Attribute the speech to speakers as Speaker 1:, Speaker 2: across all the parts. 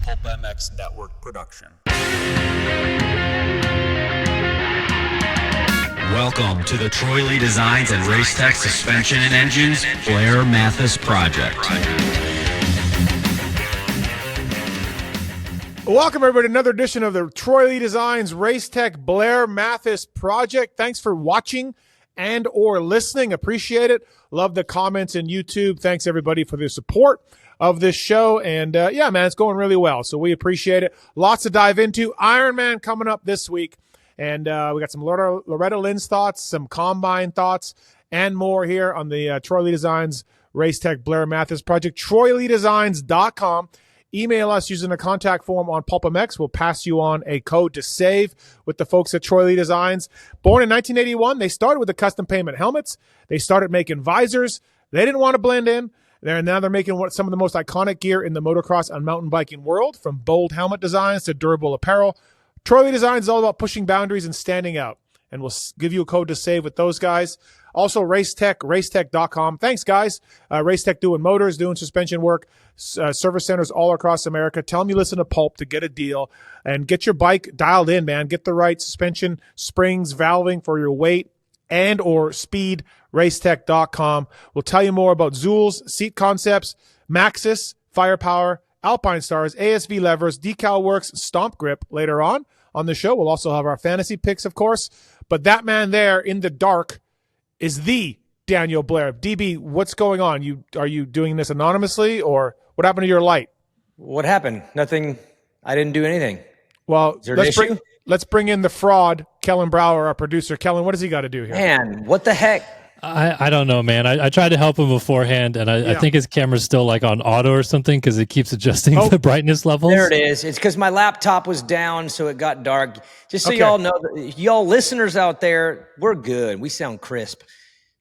Speaker 1: ClubMX Network production.
Speaker 2: Welcome to the Troy Lee Designs and Racetech Suspension and Engines Blair Matthes Project.
Speaker 3: Welcome, everybody, to another edition of the Troy Lee Designs Racetech Blair Matthes Project. Thanks for watching and or listening. Appreciate it. Love the comments in YouTube. Thanks, everybody, for the support of this show. And, yeah, man, it's going really well, so we appreciate it. Lots to dive into. Ironman coming up this week. And we got some Loretta Lynn's thoughts, some Combine thoughts, and more here on the Troy Lee Designs Racetech Blair Matthes Project. TroyLeeDesigns.com. Email us using the contact form on ClubMX. We'll pass you on a code to save with the folks at Troy Lee Designs. Born in 1981, they started with the custom payment helmets. They started making visors. They didn't want to blend in. Now they're making some of the most iconic gear in the motocross and mountain biking world, from bold helmet designs to durable apparel. Troy Lee Designs is all about pushing boundaries and standing out. And we'll give you a code to save with those guys. Also, racetech.com. Thanks, guys. Racetech doing motors, doing suspension work, service centers all across America. Tell them you listen to Pulp to get a deal. And get your bike dialed in, man. Get the right suspension, springs, valving for your weight and or speed. Racetech.com. We'll tell you more about Zool's, Seat Concepts, Maxxis, Firepower, Alpine Stars, ASV Levers, Decal Works, Stomp Grip later on the show. We'll also have our fantasy picks, of course. But that man there in the dark is the Daniel Blair. DB, what's going on? Are you doing this anonymously, or what happened to your light?
Speaker 4: What happened? Nothing. I didn't do anything.
Speaker 3: Well, let's bring in the fraud, Kellen Brower, our producer. Kellen, what does he got to do here?
Speaker 4: Man, what the heck?
Speaker 5: I don't know, man. I tried to help him beforehand, and I think his camera's still like on auto or something because it keeps adjusting the brightness levels.
Speaker 4: There it is. It's because my laptop was down, so it got dark. Just so y'all know, y'all listeners out there, we're good. We sound crisp.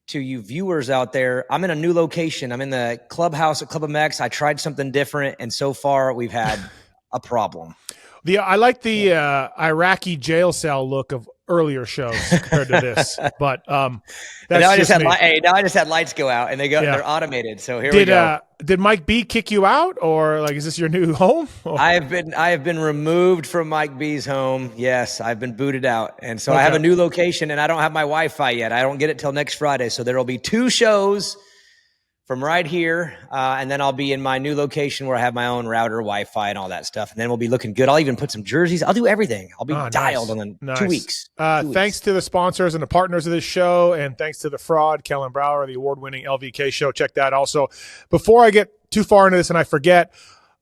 Speaker 4: To you viewers out there, I'm in a new location. I'm in the clubhouse at ClubMX. I tried something different, and so far we've had a problem.
Speaker 3: I like the Iraqi jail cell look of earlier shows compared to this, but that's
Speaker 4: now I just had lights go out, and they're automated. So here we go.
Speaker 3: Did Mike B kick you out, or like is this your new home?
Speaker 4: I have been removed from Mike B's home. Yes, I've been booted out, and so I have a new location, and I don't have my Wi-Fi yet. I don't get it till next Friday, so there will be 2 shows from right here, and then I'll be in my new location where I have my own router, Wi-Fi, and all that stuff. And then we'll be looking good. I'll even put some jerseys. I'll do everything. I'll be dialed in 2 weeks.
Speaker 3: Thanks to the sponsors and the partners of this show, and thanks to the fraud, Kellen Brower, the award-winning LVK show. Check that also. Before I get too far into this and I forget,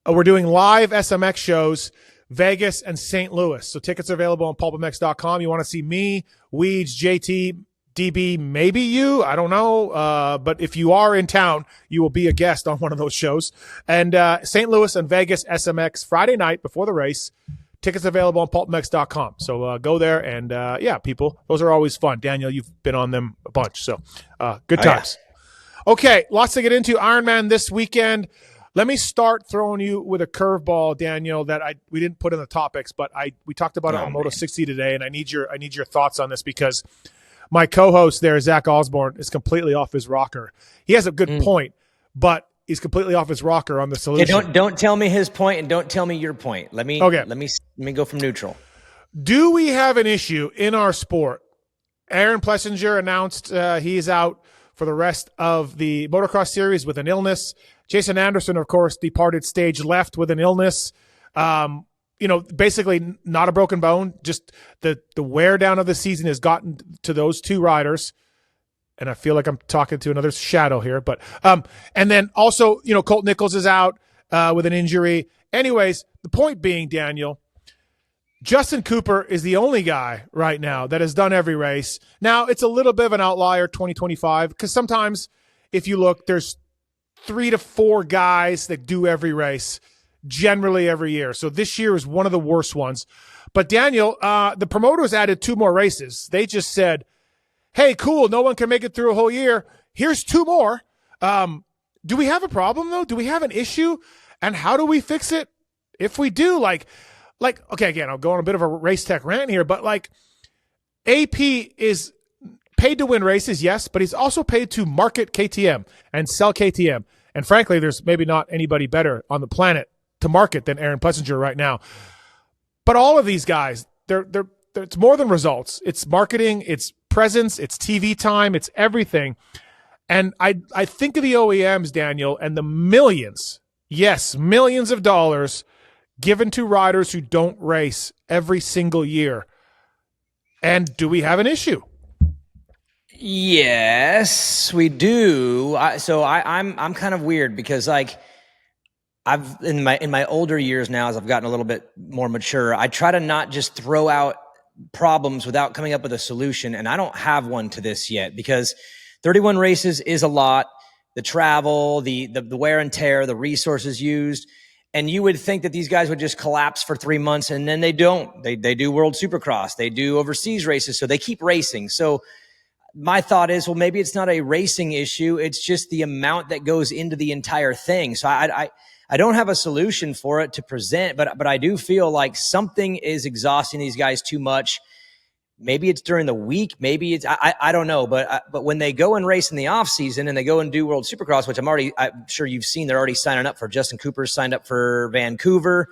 Speaker 3: we're doing live SMX shows, Vegas and St. Louis. So tickets are available on pulpmx.com. You want to see me, Weeds, JT, DB, maybe you, I don't know. But if you are in town, you will be a guest on one of those shows. And St. Louis and Vegas SMX Friday night before the race. Tickets available on pulpmx.com. So go there and people, those are always fun. Daniel, you've been on them a bunch. So good times. Yeah. Okay, lots to get into. Ironman this weekend. Let me start throwing you with a curveball, Daniel, that we didn't put in the topics, but we talked about it on Moto 60 today, and I need your thoughts on this because my co-host there, Zach Osborne, is completely off his rocker. He has a good point, but he's completely off his rocker on the solution.
Speaker 4: Okay, don't tell me his point and don't tell me your point. Let me go from neutral.
Speaker 3: Do we have an issue in our sport? Aaron Plessinger announced he's out for the rest of the motocross series with an illness. Jason Anderson, of course, departed stage left with an illness. Basically not a broken bone, just the wear down of the season has gotten to those 2 riders. And I feel like I'm talking to another shadow here, but, and then also, Colt Nichols is out, with an injury. Anyways, the point being, Daniel, Justin Cooper is the only guy right now that has done every race. Now it's a little bit of an outlier, 2025, because sometimes if you look, there's 3 to 4 guys that do every race generally every year. So this year is one of the worst ones. But Daniel, the promoters added 2 more races. They just said, hey, cool, no one can make it through a whole year. Here's 2 more. Do we have a problem, though? Do we have an issue? And how do we fix it? If we do, okay, again, I'll go on a bit of a race tech rant here, but AP is paid to win races, yes, but he's also paid to market KTM and sell KTM. And frankly, there's maybe not anybody better on the planet to market than Aaron Plessinger right now. But all of these guys, it's more than results. It's marketing, it's presence, it's TV time, it's everything. And I think of the OEMs, Daniel, and the millions of dollars given to riders who don't race every single year. And do we have an issue?
Speaker 4: Yes, we do. I'm kind of weird because like I've in my older years now, as I've gotten a little bit more mature, I try to not just throw out problems without coming up with a solution. And I don't have one to this yet because 31 races is a lot. The travel, the wear and tear, the resources used. And you would think that these guys would just collapse for 3 months, and then they don't. They do World Supercross. They do overseas races. So they keep racing. So my thought is, well, maybe it's not a racing issue. It's just the amount that goes into the entire thing. So I don't have a solution for it to present, but I do feel like something is exhausting these guys too much. Maybe it's during the week. Maybe it's, I don't know. But when they go and race in the off season and they go and do World Supercross, which I'm sure you've seen, they're already signing up for. Justin Cooper's signed up for Vancouver.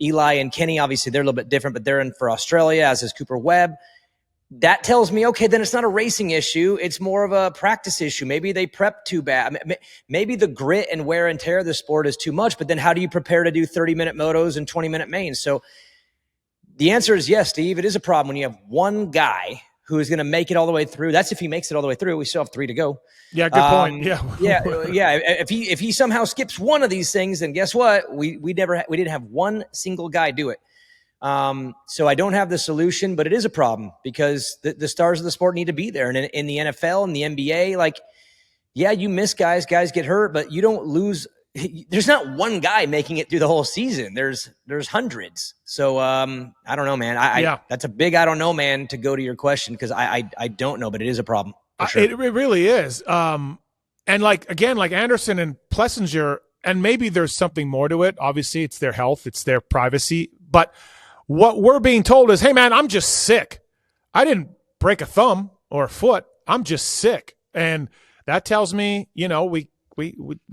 Speaker 4: Eli and Kenny, obviously they're a little bit different, but they're in for Australia, as is Cooper Webb. That tells me, okay, then it's not a racing issue. It's more of a practice issue. Maybe they prep too bad. Maybe the grit and wear and tear of the sport is too much, but then how do you prepare to do 30-minute motos and 20-minute mains? So the answer is yes, Steve. It is a problem when you have one guy who is going to make it all the way through. That's if he makes it all the way through. We still have 3 to go.
Speaker 3: Yeah, good point. Yeah.
Speaker 4: yeah. If he somehow skips one of these things, then guess what? We didn't have one single guy do it. So I don't have the solution, but it is a problem because the stars of the sport need to be there. And in the NFL and the NBA, like, yeah, you miss guys get hurt, but you don't lose. There's not one guy making it through the whole season. There's hundreds. So, I don't know, man. That's a big, I don't know, man, to go to your question. Cause I don't know, but it is a problem. For sure.
Speaker 3: It really is. And like Anderson and Plessinger, and maybe there's something more to it. Obviously it's their health, it's their privacy, but what we're being told is, hey, man, I'm just sick. I didn't break a thumb or a foot. I'm just sick. And that tells me, we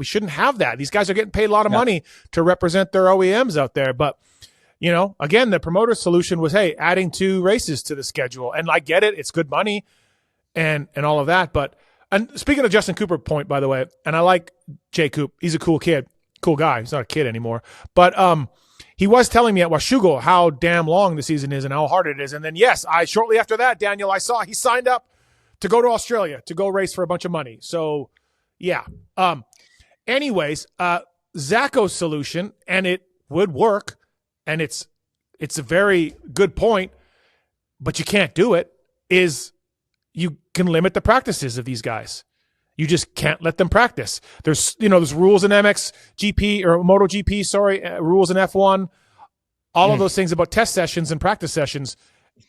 Speaker 3: shouldn't have that. These guys are getting paid a lot of money to represent their OEMs out there. But, again, the promoter solution was, hey, adding 2 races to the schedule. And I get it. It's good money and all of that. But, and speaking of Justin Cooper point, by the way, and I like Jay Coop. He's a cool kid, cool guy. He's not a kid anymore. But, he was telling me at Washougal how damn long the season is and how hard it is. And then, yes, shortly after that, Daniel, I saw he signed up to go to Australia to go race for a bunch of money. So, yeah. Anyways, Zacho's solution, and it would work, and it's a very good point, but you can't do it, is you can limit the practices of these guys. You just can't let them practice. There's rules in MXGP or MotoGP, rules in F1, all of those things about test sessions and practice sessions.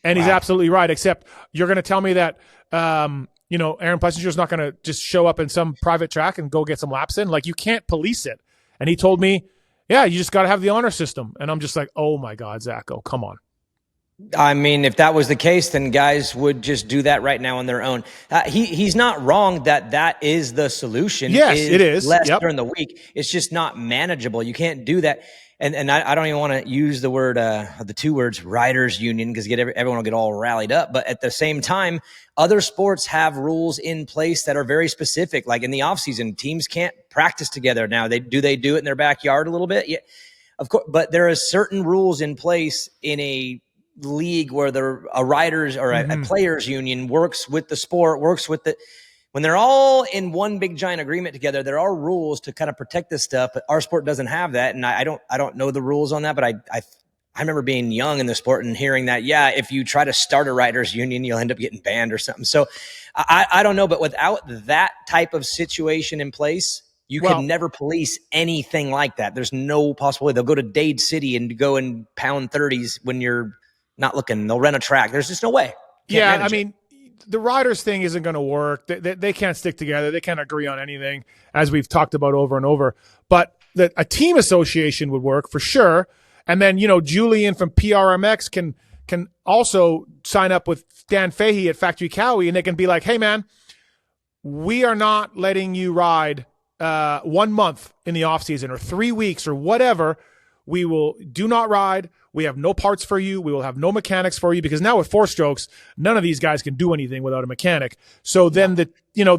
Speaker 3: And he's absolutely right, except you're going to tell me that, Aaron Plessinger is not going to just show up in some private track and go get some laps in. Like, you can't police it. And he told me, yeah, you just got to have the honor system. And I'm just like, oh my God, Zacho, come on.
Speaker 4: I mean, if that was the case, then guys would just do that right now on their own. He's not wrong that is the solution.
Speaker 3: Yes, it is.
Speaker 4: Less during the week. It's just not manageable. You can't do that. And I don't even want to use the word, the 2 words, riders union, because everyone will get all rallied up. But at the same time, other sports have rules in place that are very specific. Like in the off season, teams can't practice together now. They do it in their backyard a little bit? Yeah, of course. But there are certain rules in place in a league where a riders or a players union works with the sport, when they're all in one big giant agreement together, there are rules to kind of protect this stuff, but our sport doesn't have that. And I don't know the rules on that, but I remember being young in the sport and hearing that, yeah, if you try to start a riders union, you'll end up getting banned or something. So I don't know, but without that type of situation in place, you can never police anything like that. There's no possibility. They'll go to Dade City and go and pound 30s when you're not looking. They'll rent a track. There's just no way.
Speaker 3: I mean, the riders thing isn't going to work. They can't stick together. They can't agree on anything, as we've talked about over and over. But a team association would work for sure. And then, Julian from PRMX can also sign up with Dan Fahey at Factory Cowie, and they can be like, hey, man, we are not letting you ride 1 month in the off season or 3 weeks or whatever. we will do not ride. We have no parts for you. We will have no mechanics for you, because now with 4-strokes, none of these guys can do anything without a mechanic. So then all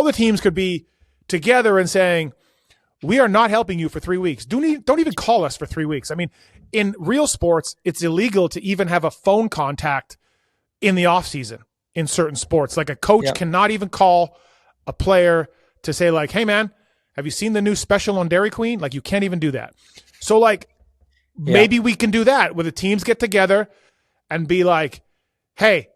Speaker 3: the teams could be together and saying, we are not helping you for 3 weeks. Don't even call us for 3 weeks. I mean, in real sports, it's illegal to even have a phone contact in the off season in certain sports. Like a coach cannot even call a player to say like, hey man, have you seen the new special on Dairy Queen? Like, you can't even do that. So like, maybe we can do that where the teams get together and be like, hey,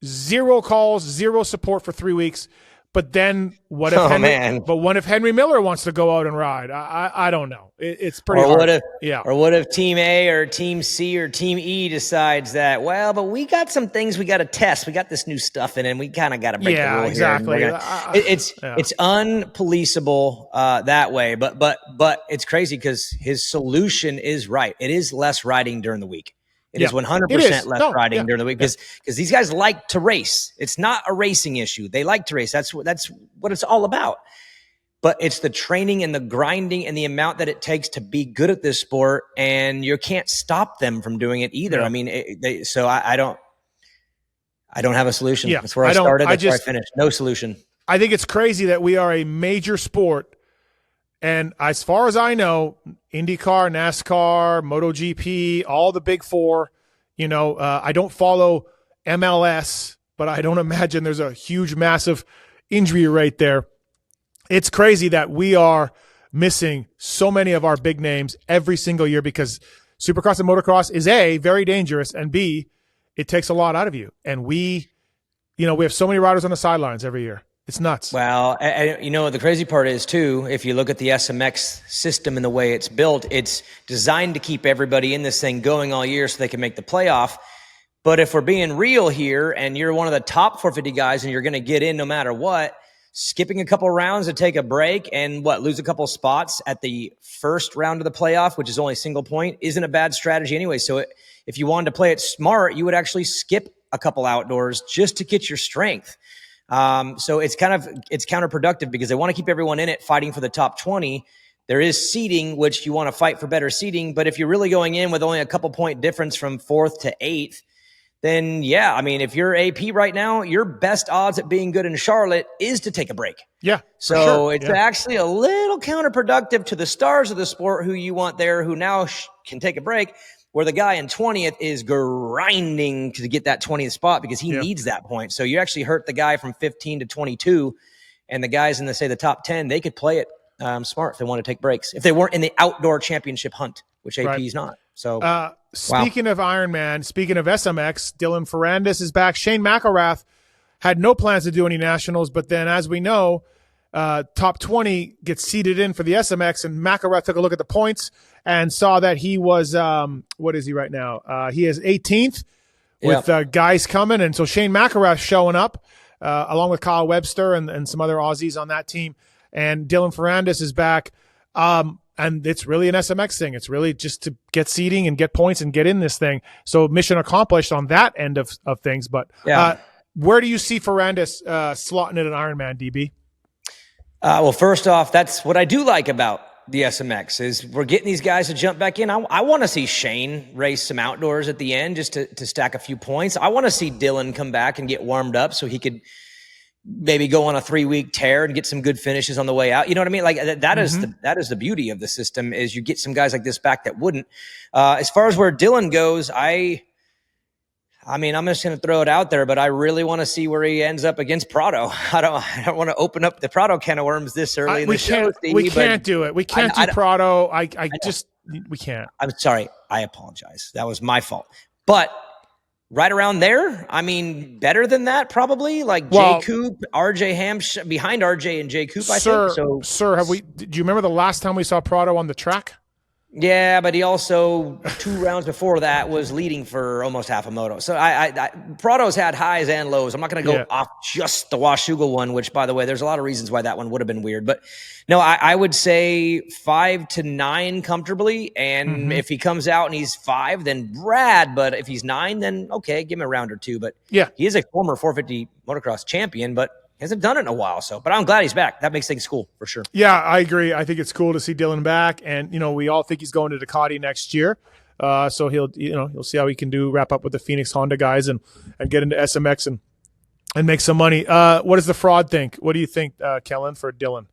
Speaker 3: 0 calls, 0 support for 3 weeks. But then what if Henry Miller wants to go out and ride? I don't know. It's pretty hard.
Speaker 4: Or what if Team A or Team C or Team E decides that, well, but we got some things we got to test. We got this new stuff in, and we kind of got to break the rule
Speaker 3: exactly.
Speaker 4: here. It's unpoliceable that way. But it's crazy because his solution is right. It is less riding during the week. It is 100% less riding during the week because these guys like to race. It's not a racing issue. They like to race. That's what it's all about. But it's the training and the grinding and the amount that it takes to be good at this sport, and you can't stop them from doing it either. Yeah. I mean, so I don't have a solution. Yeah. That's where I started. That's where I finished. No solution.
Speaker 3: I think it's crazy that we are a major sport. And as far as I know, IndyCar, NASCAR, MotoGP, all the big four, I don't follow MLS, but I don't imagine there's a huge, massive injury rate there. It's crazy that we are missing so many of our big names every single year because Supercross and motocross is A, very dangerous, and B, it takes a lot out of you. And we have so many riders on the sidelines every year. It's nuts.
Speaker 4: Well, the crazy part is, too, if you look at the SMX system and the way it's built, it's designed to keep everybody in this thing going all year so they can make the playoff. But if we're being real here and you're one of the top 450 guys and you're going to get in no matter what, skipping a couple rounds to take a break and lose a couple spots at the first round of the playoff, which is only a single point, isn't a bad strategy anyway. So if you wanted to play it smart, you would actually skip a couple outdoors just to get your strength. So it's counterproductive because they want to keep everyone in it fighting for the top 20. There is seeding, which you want to fight for better seeding. But if you're really going in with only a couple point difference from 4th to 8th, then if you're AP right now, your best odds at being good in Charlotte is to take a break.
Speaker 3: Yeah.
Speaker 4: So it's actually a little counterproductive to the stars of the sport who you want there, who now can take a break, where the guy in 20th is grinding to get that 20th spot because he needs that point. So you actually hurt the guy from 15 to 22, and the guys in the top 10, they could play it smart if they want to take breaks. If they weren't in the outdoor championship hunt, which AP is not. So
Speaker 3: speaking of Ironman, speaking of SMX, Dylan Ferrandis is back. Shane McElrath had no plans to do any nationals, but then as we know, top 20 gets seeded in for the SMX, and McElrath took a look at the points and saw that he was, what is he right now? He is 18th with guys coming. And so Shane McElrath showing up along with Kyle Webster and some other Aussies on that team. And Dylan Ferrandis is back. And it's really an SMX thing. It's really just to get seeding and get points and get in this thing. So mission accomplished on that end of things. But where do you see Ferrandis slotting in an Ironman, DB?
Speaker 4: Well, first off, that's what I do like about the SMX is we're getting these guys to jump back in. I want to see Shane race some outdoors at the end just to stack a few points. I want to see Dylan come back and get warmed up so he could maybe go on a 3-week tear and get some good finishes on the way out. You know what I mean? Like that is the beauty of the system is you get some guys like this back that wouldn't. As far as where Dylan goes, I'm just going to throw it out there, but I really want to see where he ends up against Prado. I don't want to open up the Prado can of worms this early in the show.
Speaker 3: We can't do it. We can't do Prado. We can't.
Speaker 4: I'm sorry. I apologize. That was my fault. But right around there, better than that probably. Like Jay Coop, RJ Ham, behind RJ and Jay Coop, I think. So,
Speaker 3: sir, do you remember the last time we saw Prado on the track?
Speaker 4: Yeah, but he also 2 rounds before that was leading for almost half a moto. So Prado's had highs and lows. I'm not going to go off just the Washougal one, which, by the way, there's a lot of reasons why that one would have been weird. But no, I would say 5 to 9 comfortably. And if he comes out and he's 5, then rad. But if he's 9, then okay, give him a round or 2. But he is a former 450 motocross champion. But He hasn't done it in a while. But I'm glad he's back. That makes things cool for sure.
Speaker 3: Yeah, I agree. I think it's cool to see Dylan back, and we all think he's going to Ducati next year. So he'll see how he can wrap up with the Phoenix Honda guys and get into SMX and make some money. What does the fraud think? What do you think, Kellen, for Dylan?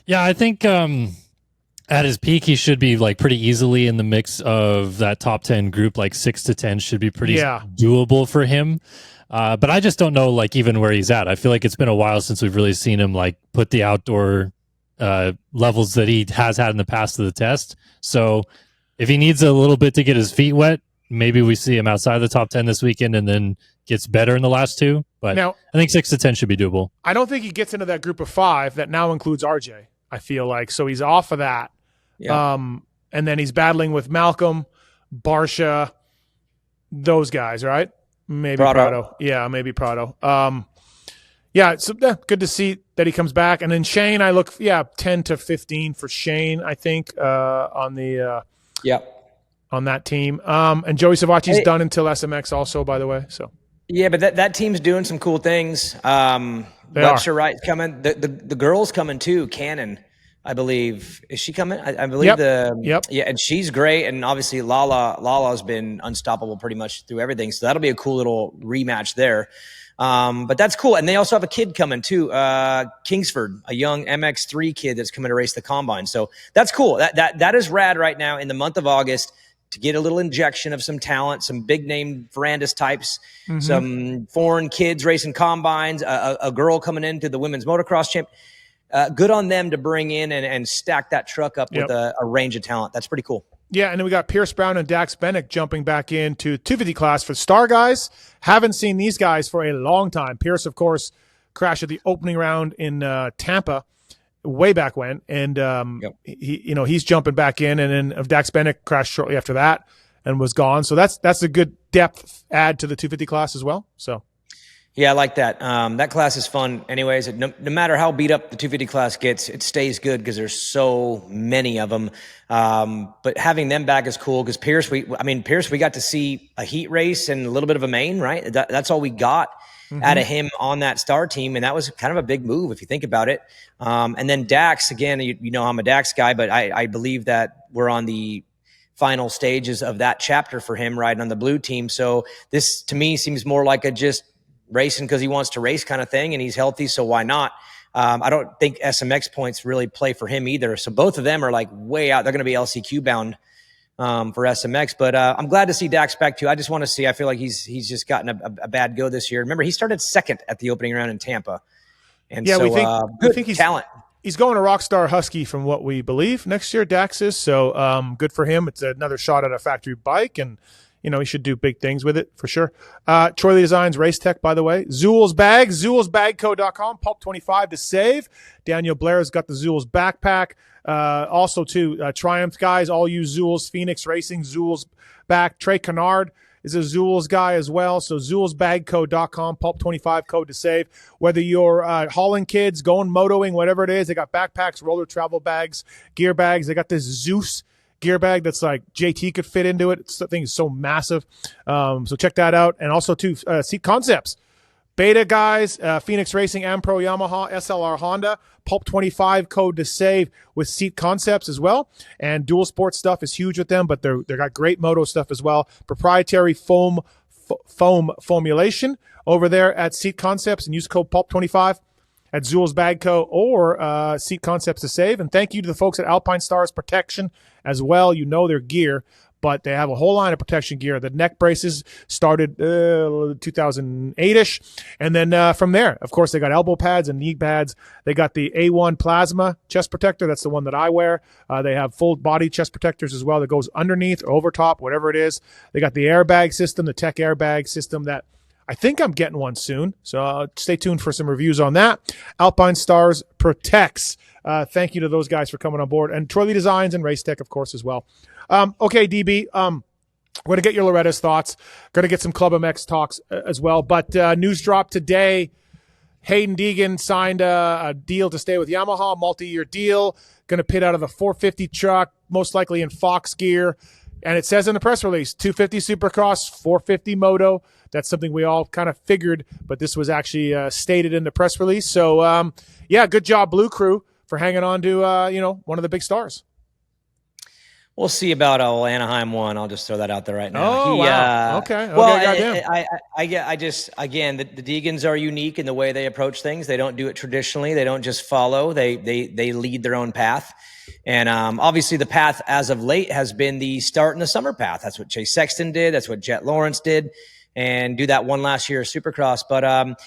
Speaker 5: Yeah, I think at his peak, he should be like pretty easily in the mix of that top 10 group. Like 6 to 10 should be pretty doable for him. But I just don't know, like, even where he's at. I feel like it's been a while since we've really seen him like put the outdoor levels that he has had in the past to the test. So if he needs a little bit to get his feet wet, maybe we see him outside the top 10 this weekend and then gets better in the last two. But now, I think 6 to 10 should be doable.
Speaker 3: I don't think he gets into that group of 5 that now includes RJ, I feel like. So he's off of that. Yeah. And then he's battling with Malcolm, Barsha, those guys, right? Maybe Prado. Yeah, maybe Prado. So good to see that he comes back. And then Shane, I look, 10 to 15 for Shane, I think, on the on that team. And Joey Savacci's done until SMX also, by the way. So
Speaker 4: yeah, but that team's doing some cool things. Webster Wright's coming. The girl's coming too, Cannon, I believe. Is she coming? I believe Yeah, and she's great. And obviously Lala's been unstoppable pretty much through everything. So that'll be a cool little rematch there. But that's cool. And they also have a kid coming too, Kingsford, a young MX3 kid that's coming to race the Combine. So that's cool. That is rad right now in the month of August to get a little injection of some talent, some big name Ferrandis types, some foreign kids racing Combines, a girl coming into the women's motocross champ. Good on them to bring in and stack that truck up with a range of talent. That's pretty cool.
Speaker 3: Yeah, and then we got Pierce Brown and Dax Bennick jumping back into 250 class for Star guys. Haven't seen these guys for a long time. Pierce, of course, crashed at the opening round in Tampa way back when, and he's jumping back in. And then Dax Bennick crashed shortly after that and was gone. So that's a good depth add to the 250 class as well. So.
Speaker 4: Yeah, I like that. That class is fun anyways. No matter how beat up the 250 class gets, it stays good because there's so many of them. But having them back is cool because Pierce, we got to see a heat race and a little bit of a main, right? That's all we got out of him on that Star team. And that was kind of a big move if you think about it. And then Dax, again, you know I'm a Dax guy, but I believe that we're on the final stages of that chapter for him riding on the blue team. So this, to me, seems more like a just racing because he wants to race kind of thing, and he's healthy, so why not? I don't think SMX points really play for him either. So both of them are like way out. They're going to be LCQ bound for SMX. But I'm glad to see Dax back too. I just want to see. I feel like he's just gotten a bad go this year. Remember, he started second at the opening round in Tampa, and
Speaker 3: yeah,
Speaker 4: so
Speaker 3: we think he's
Speaker 4: talent.
Speaker 3: He's going to Rockstar Husky from what we believe next year. Dax is so good for him. It's another shot at a factory bike and. He should do big things with it for sure. Troy Lee Designs, Race Tech, by the way. Zool's Bag, Zool'sBagCo.com, Pulp 25 to save. Daniel Blair's got the Zool's backpack. Also, too, Triumph guys all use Zool's, Phoenix Racing, Zool's back. Trey Kennard is a Zool's guy as well. So Zool'sBagCo.com, Pulp 25 code to save. Whether you're hauling kids, going motoing, whatever it is, they got backpacks, roller travel bags, gear bags. They got this Zeus gear bag that's like JT could fit into it. The thing is so massive. So check that out. And also too, Seat Concepts, Beta guys, Phoenix Racing, Ampro, Yamaha, SLR, Honda, Pulp 25 code to save with Seat Concepts as well. And dual sport stuff is huge with them, but they got great moto stuff as well. Proprietary foam formulation over there at Seat Concepts, and use code Pulp 25 at Zool's Bag Co. or Seat Concepts to save. And thank you to the folks at Alpine Stars Protection as well. Their gear, but they have a whole line of protection gear. The neck braces started 2008-ish. And then from there, of course, they got elbow pads and knee pads. They got the A1 Plasma chest protector. That's the one that I wear. They have full body chest protectors as well that goes underneath or over top, whatever it is. They got the airbag system, the Tech airbag system that I think I'm getting one soon, so stay tuned for some reviews on that. Alpine Stars protects. Thank you to those guys for coming on board. And Troy Lee Designs and Race Tech, of course, as well. Okay, DB, we're going to get your Loretta's thoughts. Going to get some ClubMX talks as well. But news drop today, Haiden Deegan signed a deal to stay with Yamaha, multi-year deal. Going to pit out of the 450 truck, most likely in Fox gear. And it says in the press release, 250 Supercross, 450 Moto. That's something we all kind of figured, but this was actually stated in the press release. So, yeah, good job, Blue Crew, for hanging on to, one of the big stars.
Speaker 4: We'll see about Anaheim 1. I'll just throw that out there right now.
Speaker 3: Oh, wow. Okay.
Speaker 4: Well,
Speaker 3: goddamn.
Speaker 4: I just, again, the Deegans are unique in the way they approach things. They don't do it traditionally. They don't just follow. They lead their own path. And obviously the path as of late has been the start in the summer path. That's what Chase Sexton did. That's what Jet Lawrence did. And do that one last year of Supercross. But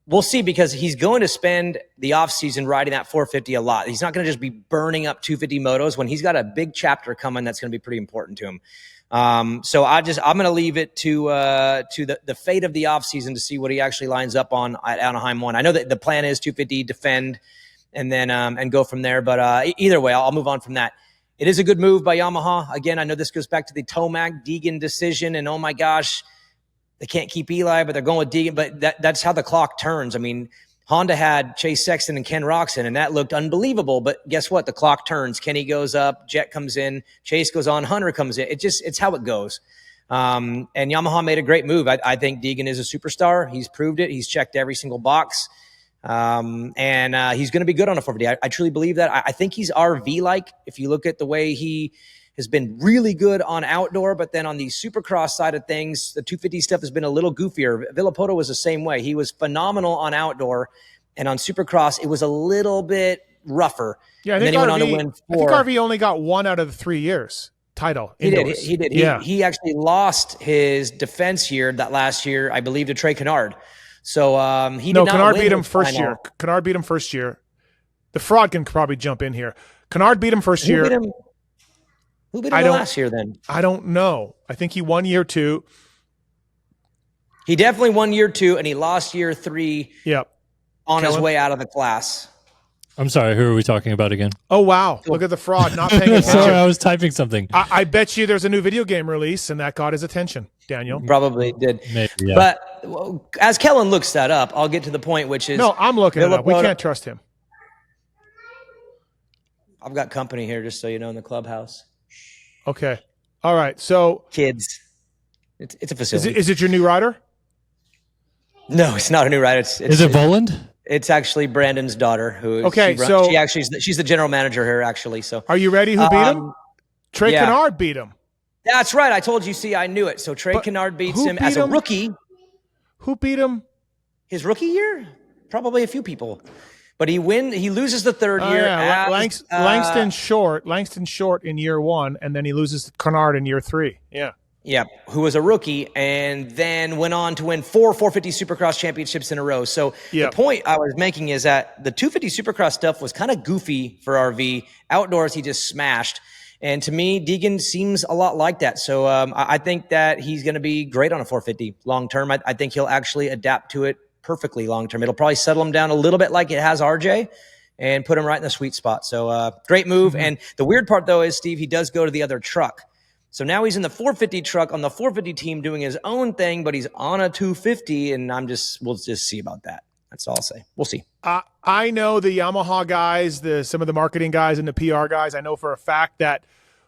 Speaker 4: we'll see, because he's going to spend the offseason riding that 450 a lot. He's not going to just be burning up 250 motos when he's got a big chapter coming that's going to be pretty important to him. So I'm going to leave it to the fate of the offseason to see what he actually lines up on at Anaheim 1. I know that the plan is 250, defend, and then and go from there. But either way, I'll move on from that. It is a good move by Yamaha. Again, I know this goes back to the Tomac Deegan decision, and oh my gosh, they can't keep Eli, but they're going with Deegan. But that's how the clock turns. I mean, Honda had Chase Sexton and Ken Roczen, and that looked unbelievable. But guess what? The clock turns. Kenny goes up, Jet comes in, Chase goes on, Hunter comes in. It's how it goes. And Yamaha made a great move. I think Deegan is a superstar. He's proved it. He's checked every single box. And he's going to be good on a 450. I truly believe that. I think he's RV-like. If you look at the way he has been really good on outdoor, but then on the Supercross side of things, the 250 stuff has been a little goofier. Villapoto was the same way. He was phenomenal on outdoor, and on Supercross, it was a little bit rougher.
Speaker 3: Yeah, I think, I think RV only got 1 out of the 3 years title.
Speaker 4: He did. He actually lost his defense year that last year, I believe, to Trey Kennard. So he did not
Speaker 3: Kennard
Speaker 4: win
Speaker 3: beat him first year. Kennard beat him first year. The fraud can probably jump in here. Kennard beat him first year.
Speaker 4: Who beat him last year then?
Speaker 3: I don't know. I think he won year 2.
Speaker 4: He definitely won year 2, and he lost year 3 on his way out of the class.
Speaker 5: I'm sorry, who are we talking about again?
Speaker 3: Oh, wow. Look at the fraud, not paying attention.
Speaker 5: Sorry, I was typing something.
Speaker 3: I bet you there's a new video game release, and that got his attention, Daniel.
Speaker 4: Probably did.
Speaker 5: Maybe, yeah.
Speaker 4: But as Kellen looks that up, I'll get to the point, which is...
Speaker 3: No, I'm looking it up. We can't trust him.
Speaker 4: I've got company here, just so you know, in the clubhouse.
Speaker 3: Okay. All right. So...
Speaker 4: Kids. It's a facility.
Speaker 3: Is it your new rider?
Speaker 4: No, it's not a new rider.
Speaker 5: Is it Voland?
Speaker 4: It's actually Brandon's daughter. She's the general manager here, actually. So,
Speaker 3: are you ready? Who beat him? Trey Kennard beat him.
Speaker 4: That's right. I told you. See, I knew it. So Trey Kennard beats him as a rookie.
Speaker 3: Who beat him?
Speaker 4: His rookie year? Probably a few people. But he loses the third year.
Speaker 3: Yeah. Langston Short in year 1, and then he loses to Kennard in year 3. Yeah.
Speaker 4: Yeah, who was a rookie and then went on to win 4 450 Supercross championships in a row. So the point I was making is that the 250 Supercross stuff was kind of goofy for RV. Outdoors, he just smashed. And to me, Deegan seems a lot like that. So I think that he's going to be great on a 450 long term. I think he'll actually adapt to it perfectly long term. It'll probably settle him down a little bit like it has RJ and put him right in the sweet spot. So great move. Mm-hmm. And the weird part, though, is, Steve, he does go to the other truck. So now he's in the 450 truck on the 450 team doing his own thing, but he's on a 250, and we'll just see about that. That's all I'll say. We'll see.
Speaker 3: I know the Yamaha guys, some of the marketing guys and the PR guys, I know for a fact that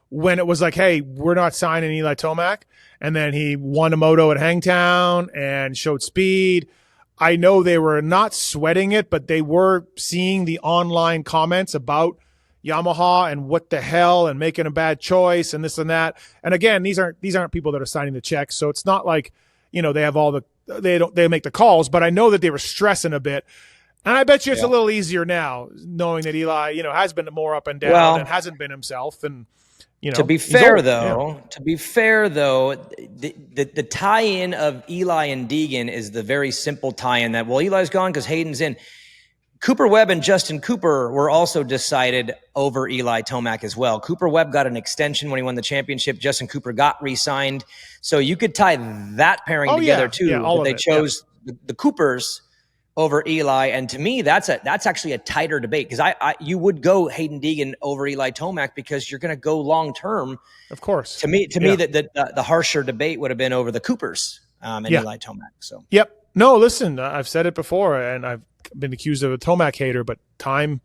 Speaker 3: when it was like, hey, we're not signing Eli Tomac, and then he won a moto at Hangtown and showed speed, I know they were not sweating it, but they were seeing the online comments about Yamaha and what the hell and making a bad choice and this and that. And again, these aren't people that are signing the checks, so it's not like, they have they make the calls, but I know that they were stressing a bit. And I bet you it's a little easier now, knowing that Eli, has been more up and down and hasn't been himself. And
Speaker 4: to be fair though, the tie-in of Eli and Deegan is the very simple tie-in that, Eli's gone because Hayden's in. Cooper Webb and Justin Cooper were also decided over Eli Tomac as well. Cooper Webb got an extension when he won the championship. Justin Cooper got re-signed. So you could tie that pairing together too. Yeah, but they chose the Coopers over Eli. And to me, that's actually a tighter debate, because you would go Haiden Deegan over Eli Tomac because you're going to go long-term.
Speaker 3: Of course.
Speaker 4: To me, the harsher debate would have been over the Coopers and Eli Tomac. So. Yep.
Speaker 3: No, listen, I've said it before, and I've been accused of a Tomac hater, but time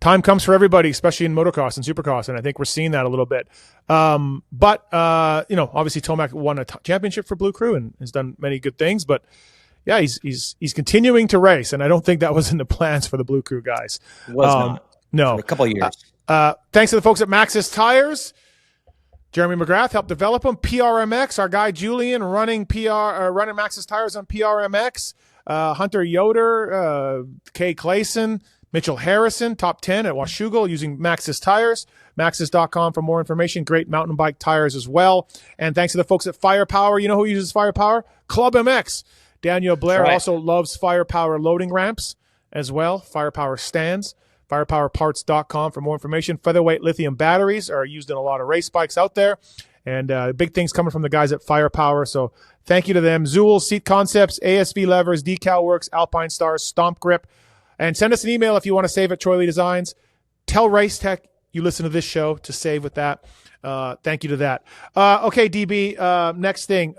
Speaker 3: time comes for everybody, especially in motocross and supercross, and I think we're seeing that a little bit. But obviously Tomac won a championship for Blue Crew and has done many good things. But yeah, he's continuing to race, and I don't think that was in the plans for the Blue Crew guys.
Speaker 4: It was not.
Speaker 3: No,
Speaker 4: for a couple of years.
Speaker 3: Thanks to the folks at Maxxis Tires. Jeremy McGrath helped develop them. PRMX, our guy Julian running Maxxis Tires on PRMX. Hunter Yoder, Kay Clayson, Mitchell Harrison, top 10 at Washougal using Maxxis Tires. Maxxis.com for more information. Great mountain bike tires as well. And thanks to the folks at Firepower. You know who uses Firepower? ClubMX. Daniel Blair also loves Firepower loading ramps as well. Firepower stands. Firepowerparts.com for more information. Featherweight lithium batteries are used in a lot of race bikes out there. And big things coming from the guys at Firepower. So thank you to them. Zool, Seat Concepts, ASV Levers, Decal Works, Alpine Stars, Stomp Grip. And send us an email if you want to save at Troy Lee Designs. Tell Race Tech you listen to this show to save with that. Thank you to that. Okay, DB, next thing.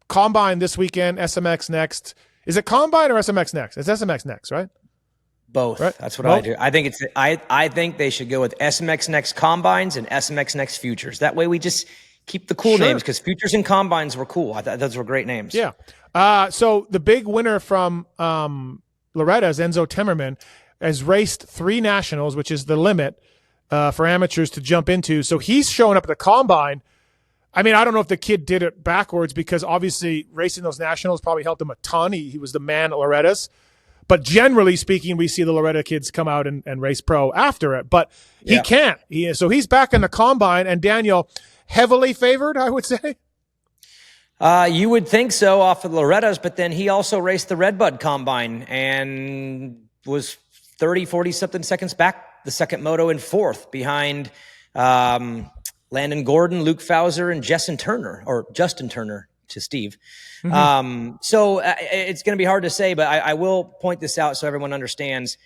Speaker 3: Combine this weekend, SMX next. Is it Combine or SMX next? It's SMX next, right?
Speaker 4: Both.
Speaker 3: Right?
Speaker 4: That's what I do. I think I think they should go with SMX Next Combines and SMX Next Futures. That way we just keep the cool names, because Futures and Combines were cool. I thought those were great names.
Speaker 3: Yeah. So the big winner from Loretta is Enzo Timmerman, has raced 3 nationals, which is the limit for amateurs to jump into. So he's showing up at the Combine. I mean, I don't know if the kid did it backwards, because obviously racing those nationals probably helped him a ton. He was the man at Loretta's. But generally speaking, we see the Loretta kids come out and race pro after it. But he can't. So he's back in the Combine. And Daniel, heavily favored, I would say.
Speaker 4: You would think so off of Loretta's, but then he also raced the Redbud Combine and was 30, 40-something seconds back the second moto in 4th behind Landon Gordon, Luke Fauser, and Justin Turner to Steve.
Speaker 3: Mm-hmm.
Speaker 4: So it's going to be hard to say, but I will point this out so everyone understands.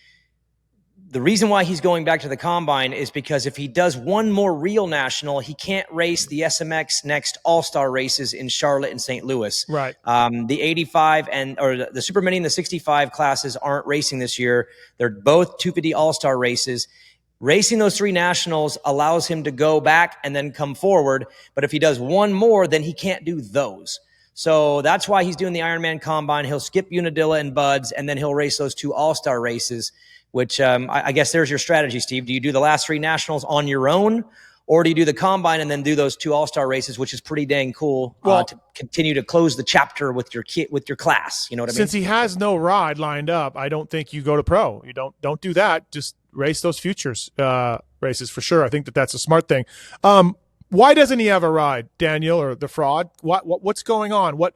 Speaker 4: The reason why he's going back to the Combine is because if he does one more real national, he can't race the SMX Next All-Star races in Charlotte and St. Louis.
Speaker 3: Right.
Speaker 4: The 85 or the Super Mini and the 65 classes aren't racing this year. They're both 250 All-Star races. Racing those 3 nationals allows him to go back and then come forward. But if he does one more, then he can't do those. So that's why he's doing the Ironman Combine. He'll skip Unadilla and Buds, and then he'll race those 2 All-Star races, which I guess there's your strategy, Steve. Do you do the last 3 nationals on your own, or do you do the Combine and then do those 2 All-Star races, which is pretty dang cool to continue to close the chapter with your class? You know what I mean?
Speaker 3: Since he has no ride lined up, I don't think you go to pro. You don't do that. Just race those futures races for sure. I think that's a smart thing. Why doesn't he have a ride, Daniel, or the fraud? What's going on? Mitch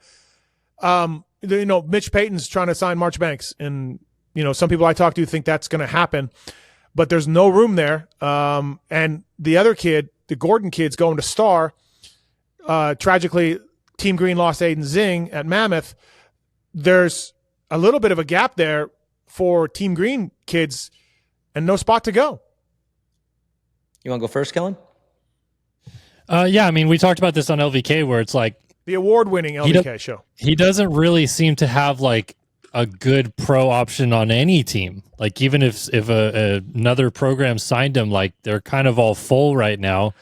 Speaker 3: Payton's trying to sign Marchbanks, and some people I talk to think that's going to happen, but there's no room there. And the other kid, the Gordon kid's going to Star. Tragically, Team Green lost Aiden Zing at Mammoth. There's a little bit of a gap there for Team Green kids and no spot to go.
Speaker 4: You want to go first, Kellen?
Speaker 5: Yeah, I mean, we talked about this on LVK where it's like
Speaker 3: the award-winning LVK show.
Speaker 5: He doesn't really seem to have like a good pro option on any team. Like even if another program signed him, like they're kind of all full right now,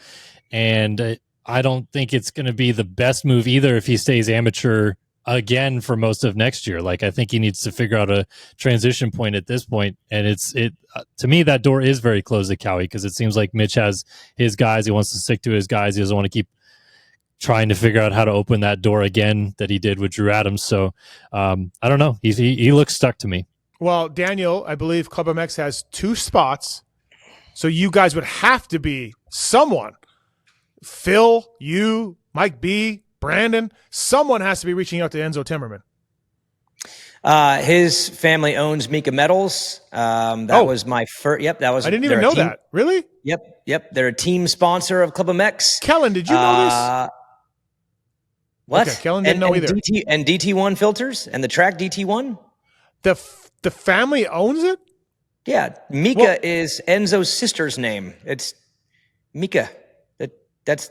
Speaker 5: and I don't think it's going to be the best move either if he stays amateur again for most of next year. Like I think he needs to figure out a transition point at this point, and to me that door is very closed at Cowie, because it seems like Mitch has his guys. He wants to stick to his guys. He doesn't want to keep trying to figure out how to open that door again that he did with Drew Adams. So I don't know. He looks stuck to me.
Speaker 3: Well, Daniel, I believe ClubMX has 2 spots, so you guys would have to be someone. Phil, you, Mike B, Brandon, someone has to be reaching out to Enzo Timmerman.
Speaker 4: His family owns Mika Metals. That was my first. Yep, that was.
Speaker 3: I didn't even know that. Really?
Speaker 4: Yep. They're a team sponsor of ClubMX.
Speaker 3: Kellen, did you know this?
Speaker 4: What?
Speaker 3: Okay, Kellen didn't know either.
Speaker 4: DT1 filters and the track DT1.
Speaker 3: The family owns it?
Speaker 4: Yeah, Mika is Enzo's sister's name. It's Mika.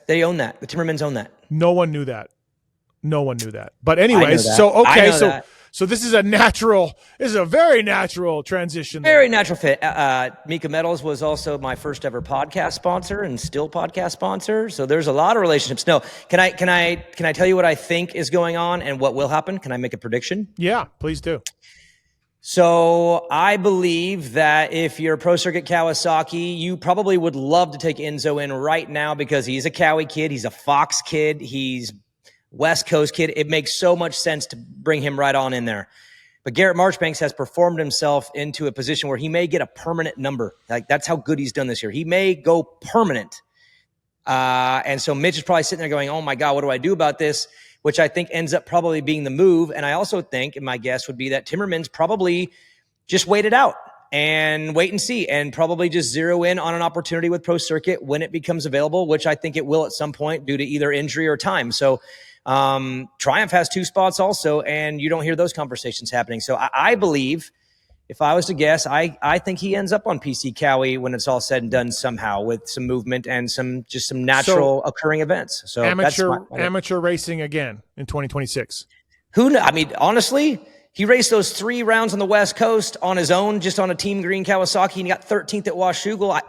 Speaker 4: They own that. The Timmermans own that.
Speaker 3: No one knew that. But anyways, so So this is a very natural transition.
Speaker 4: Very natural fit. Mika Metals was also my first ever podcast sponsor and still podcast sponsor. So there's a lot of relationships. No, can I tell you what I think is going on and what will happen? Can I make a prediction?
Speaker 3: Yeah, please do.
Speaker 4: So I believe that if you're Pro Circuit Kawasaki, you probably would love to take Enzo in right now because he's a Cowie kid. He's a Fox kid. He's West Coast kid. It makes so much sense to bring him right on in there. But Garrett Marchbanks has performed himself into a position where he may get a permanent number. Like, that's how good he's done this year. He may go permanent. And so Mitch is probably sitting there going, oh my God, what do I do about this? Which I think ends up probably being the move. And I also think, and my guess would be that Timmerman's probably just wait it out and wait and see and probably just zero in on an opportunity with Pro Circuit when it becomes available, which I think it will at some point due to either injury or time. So Triumph has 2 spots also, and you don't hear those conversations happening. So I believe, if I was to guess, I think he ends up on PC Cowie when it's all said and done somehow with some movement and some natural occurring events. So
Speaker 3: amateur racing again in 2026.
Speaker 4: I mean, honestly, he raced those 3 rounds on the West Coast on his own, just on a Team Green Kawasaki, and he got 13th at Washougal.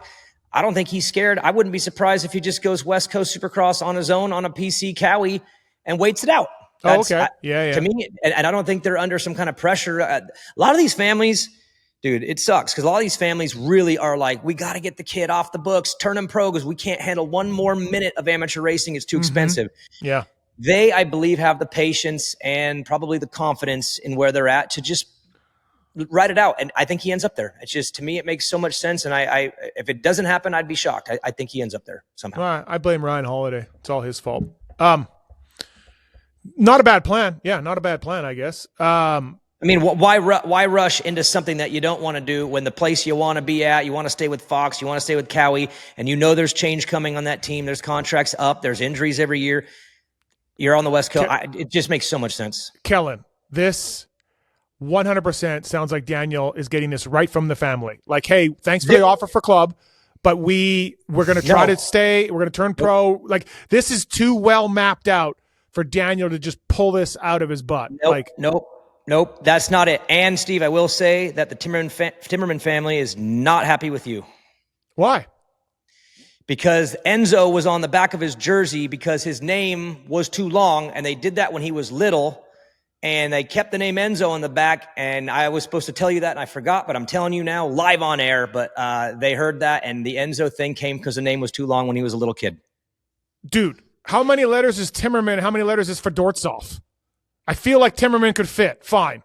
Speaker 4: I don't think he's scared. I wouldn't be surprised if he just goes West Coast Supercross on his own on a PC Cowie and waits it out.
Speaker 3: Okay. Yeah.
Speaker 4: To me, and I don't think they're under some kind of pressure. A lot of these families, dude, it sucks because a lot of these families really are like, we got to get the kid off the books, turn him pro because we can't handle one more minute of amateur racing. It's too expensive.
Speaker 3: Yeah.
Speaker 4: They, I believe, have the patience and probably the confidence in where they're at to just ride it out. And I think he ends up there. It's just, to me, it makes so much sense. And I if it doesn't happen, I'd be shocked. I think he ends up there somehow.
Speaker 3: Well, I blame Ryan Holiday. It's all his fault. Not a bad plan. Yeah, not a bad plan, I guess.
Speaker 4: I mean, why rush into something that you don't want to do when the place you want to be at, you want to stay with Fox, you want to stay with Cowie, and you know there's change coming on that team. There's contracts up. There's injuries every year. You're on the West Coast. It just makes so much sense.
Speaker 3: Kellen, this 100% sounds like Daniel is getting this right from the family. Like, hey, thanks for the offer for club, but we're going to try to stay. We're going to turn pro. Like, this is too well mapped out for Daniel to just pull this out of his butt.
Speaker 4: Nope, that's not it. And Steve, I will say that the Timmerman family is not happy with you.
Speaker 3: Why?
Speaker 4: Because Enzo was on the back of his jersey because his name was too long, and they did that when he was little, and they kept the name Enzo on the back, and I was supposed to tell you that, and I forgot, but I'm telling you now, live on air, but they heard that, and the Enzo thing came because the name was too long when he was a little kid.
Speaker 3: Dude, how many letters is Timmerman? How many letters is Fedortsov? I feel like Timmerman could fit. Fine.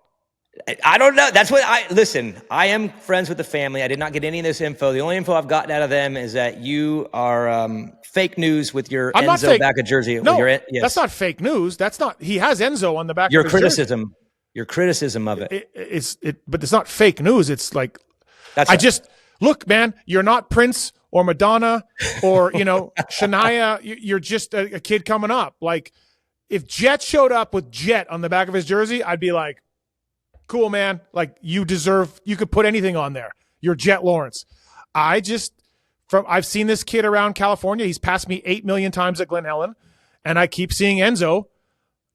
Speaker 4: I don't know. That's what listen, I am friends with the family. I did not get any of this info. The only info I've gotten out of them is that you are fake news with your Enzo back of jersey.
Speaker 3: No, that's not fake news. That's not, he has Enzo on the back
Speaker 4: of
Speaker 3: his
Speaker 4: criticism.
Speaker 3: jersey.
Speaker 4: Your criticism of it.
Speaker 3: But it's not fake news. It's like, look, man, you're not Prince or Madonna or, Shania. You're just a kid coming up. Like, if Jet showed up with Jet on the back of his jersey, I'd be like, cool, man. Like, you could put anything on there. You're Jet Lawrence. I've seen this kid around California. He's passed me 8 million times at Glen Helen, and I keep seeing Enzo,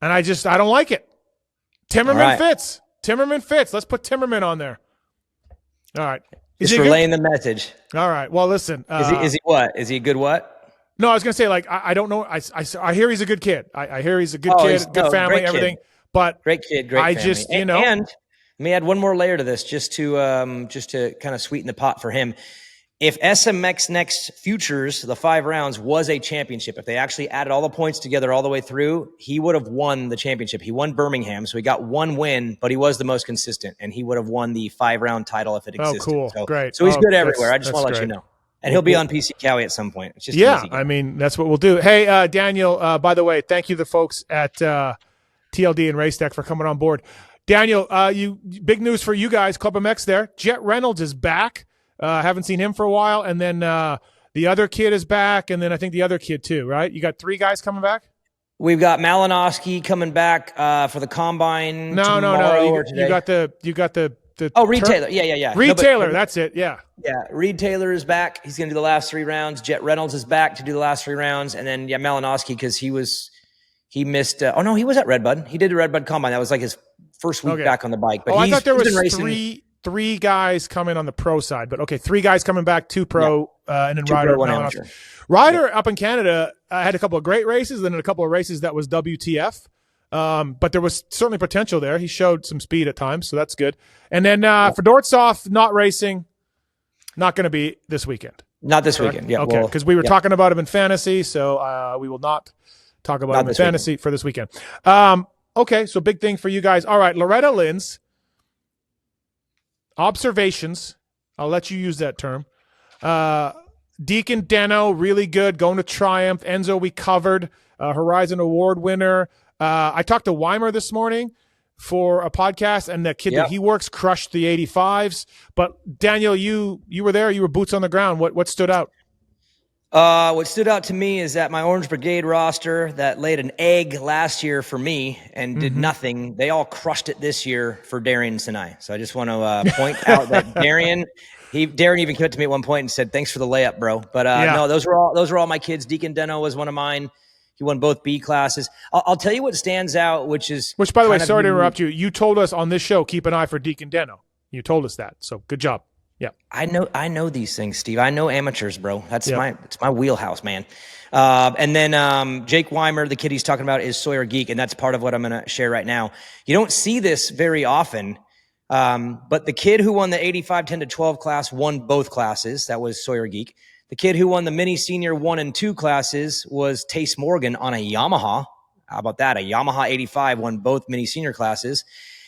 Speaker 3: and I don't like it. Timmerman fits. Timmerman fits. Let's put Timmerman on there. All right.
Speaker 4: Just relaying the message.
Speaker 3: All right. Well, listen.
Speaker 4: Is he what? Is he a good what?
Speaker 3: No, I was going to say, like, I don't know. I hear he's a good kid. I hear he's a good kid, good family, everything. But
Speaker 4: great kid, great family.
Speaker 3: Just,
Speaker 4: and let me add one more layer to this, just to kind of sweeten the pot for him. If SMX Next Futures, the 5 rounds, was a championship, if they actually added all the points together all the way through, he would have won the championship. He won Birmingham, so he got 1 win, but he was the most consistent, and he would have won the 5-round title if it existed.
Speaker 3: Oh, cool. Great.
Speaker 4: So he's good everywhere. I just want to let you know. And he'll be on PC Cowie at some point. It's just easy.
Speaker 3: I mean, that's what we'll do. Hey, Daniel, by the way, thank you to the folks at TLD and Race Tech for coming on board. Daniel, big news for you guys, ClubMX there. Jet Reynolds is back. Haven't seen him for a while. And then the other kid is back. And then I think the other kid too, right? You got 3 guys coming back?
Speaker 4: We've got Malinowski coming back for the Combine tomorrow or today.
Speaker 3: You got the
Speaker 4: Reed Taylor. Yeah.
Speaker 3: Reed Taylor, that's it. Yeah.
Speaker 4: Yeah. Reed Taylor is back. He's going to do the last 3 rounds. Jet Reynolds is back to do the last 3 rounds. And then, Malinowski, because he was He missed. Oh no, he was at Redbud. He did the Redbud Combine. That was like his first week back on the bike. But
Speaker 3: I thought there was three guys coming on the pro side. But okay, 3 guys coming back, 2 pro, and then
Speaker 4: 2
Speaker 3: Ryder.
Speaker 4: pro, 1 amateur.
Speaker 3: Ryder up in Canada had a couple of great races, then a couple of races that was WTF. But there was certainly potential there. He showed some speed at times, so that's good. And then for Dortsoff, not racing, not going to be this weekend.
Speaker 4: Not this weekend. Yeah.
Speaker 3: Okay, because we were talking about him in fantasy, so we will not talk about him in fantasy for this weekend. Okay, so big thing for you guys. All right, Loretta Lynn's observations. I'll let you use that term. Deacon Deno, really good, going to Triumph. Enzo, we covered. Horizon Award winner. I talked to Weimer this morning for a podcast, and the kid that he works crushed the 85s. But Daniel, you were there. You were boots on the ground. What stood out?
Speaker 4: What stood out to me is that my Orange Brigade roster that laid an egg last year for me and did nothing, they all crushed it this year for Darian and Sinai. So I just want to point out that Darian even came up to me at one point and said, "Thanks for the layup, bro." But no, those were all my kids. Deacon Deno was one of mine. He won both B classes. I'll tell you what stands out, which, by
Speaker 3: the way, sorry to interrupt you. You told us on this show, keep an eye for Deacon Deno. You told us that. So good job. Yeah.
Speaker 4: I know these things, Steve. I know amateurs, bro. It's my wheelhouse, man. And then Jake Weimer, the kid he's talking about, is Sawyer Geek, and that's part of what I'm going to share right now. You don't see this very often, but the kid who won the 85 10-12 class won both classes. That was Sawyer Geek. The kid who won the mini senior 1 and 2 classes was Tace Morgan on a Yamaha. How about that? A Yamaha 85 won both mini senior classes.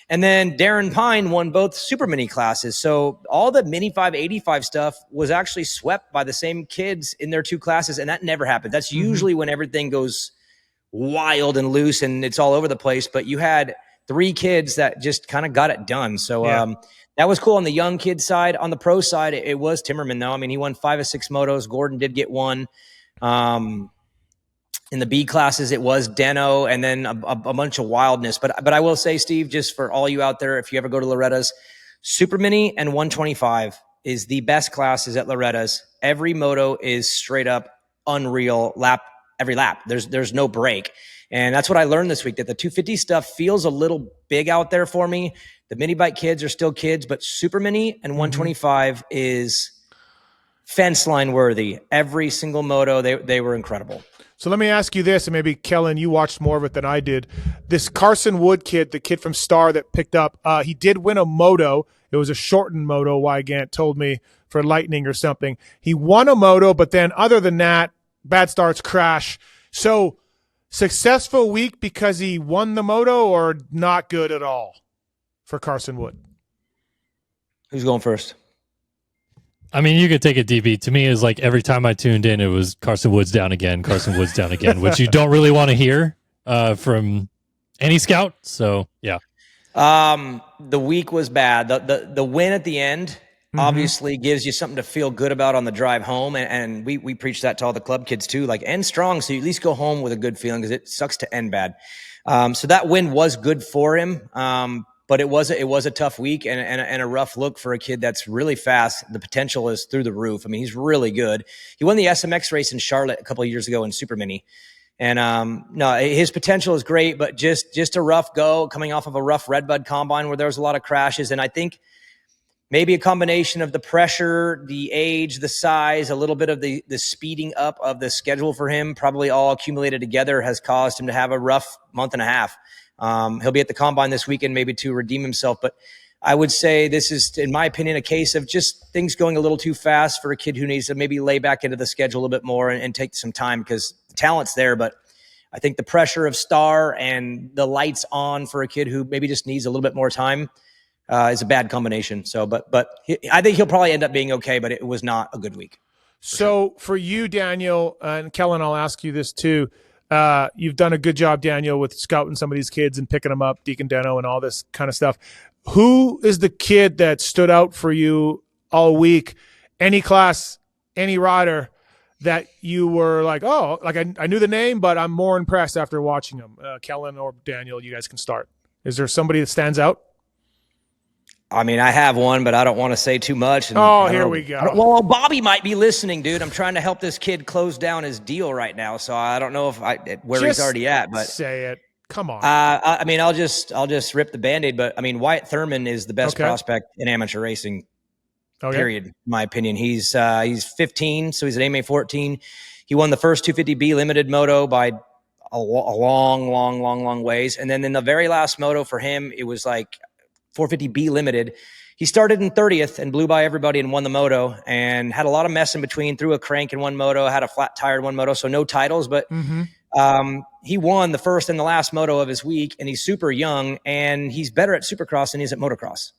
Speaker 4: And then Darren Pine won both super mini classes. So all the mini 585 stuff was actually swept by the same kids in their 2 classes. And that never happened. That's usually when everything goes wild and loose and it's all over the place. But you had 3 kids that just kind of got it done. So that was cool on the young kid side. On the pro side, it was Timmerman, though. I mean, he won 5 of 6 motos. Gordon did get 1. In the B classes, it was Deno and then a bunch of wildness. But I will say, Steve, just for all you out there, if you ever go to Loretta's, Super Mini and 125 is the best classes at Loretta's. Every moto is straight up unreal every lap. There's no break. And that's what I learned this week, that the 250 stuff feels a little big out there for me. The mini bike kids are still kids, but Super Mini and 125 is fence line worthy. Every single moto, they were incredible.
Speaker 3: So let me ask you this, and maybe Kellen, you watched more of it than I did. This Carson Wood kid, the kid from Star that picked up, he did win a moto. It was a shortened moto, Wygant told me, for Lightning or something. He won a moto, but then other than that, bad starts, crash. So successful week because he won the moto, or not good at all for Carson Wood?
Speaker 4: Who's going first?
Speaker 5: I mean, you could take it DB. To me, is like every time I tuned in, it was Carson Woods down again, Carson Woods down again, which you don't really want to hear from any scout. So, yeah.
Speaker 4: The week was bad. The win at the end obviously gives you something to feel good about on the drive home. And we preach that to all the club kids too, like end strong. So you at least go home with a good feeling, because it sucks to end bad. So that win was good for him. But it was a tough week and a rough look for a kid that's really fast. The potential is through the roof. I mean, he's really good. He won the SMX race in Charlotte a couple of years ago in Super Mini. And no, his potential is great, but just a rough go coming off of a rough Redbud Combine where there was a lot of crashes. And I think maybe a combination of the pressure, the age, the size, a little bit of the speeding up of the schedule for him, probably all accumulated together, has caused him to have a rough month and a half. He'll be at the Combine this weekend maybe to redeem himself. But I would say this is, in my opinion, a case of just things going a little too fast for a kid who needs to maybe lay back into the schedule a little bit more and take some time, because the talent's there. But I think the pressure of Star and the lights on for a kid who maybe just needs a little bit more time is a bad combination. So, but I think he'll probably end up being okay, but it was not a good week.
Speaker 3: So for you, Daniel, and Kellen, I'll ask you this too. You've done a good job, Daniel, with scouting some of these kids and picking them up, Deacon Deno and all this kind of stuff. Who is the kid that stood out for you all week? Any class, any rider that you were like, oh, like I knew the name, but I'm more impressed after watching him? Kellen or Daniel, you guys can start. Is there somebody that stands out?
Speaker 4: I mean, I have one, but I don't want to say too much. And
Speaker 3: Here we go.
Speaker 4: Well, Bobby might be listening, dude. I'm trying to help this kid close down his deal right now, so I don't know where he's already at. But
Speaker 3: say it. Come on.
Speaker 4: I mean, I'll just rip the Band-Aid. But I mean, Wyatt Thurman is the best prospect in amateur racing. Period. In my opinion, he's 15, so he's an AMA 14. He won the first 250B limited moto by a long ways, and then in the very last moto for him, it was like 450B limited. He started in 30th and blew by everybody and won the moto, and had a lot of mess in between, threw a crank in one moto, had a flat tire in one moto, so no titles, but he won the first and the last moto of his week, and he's super young, and he's better at Supercross than he is at motocross.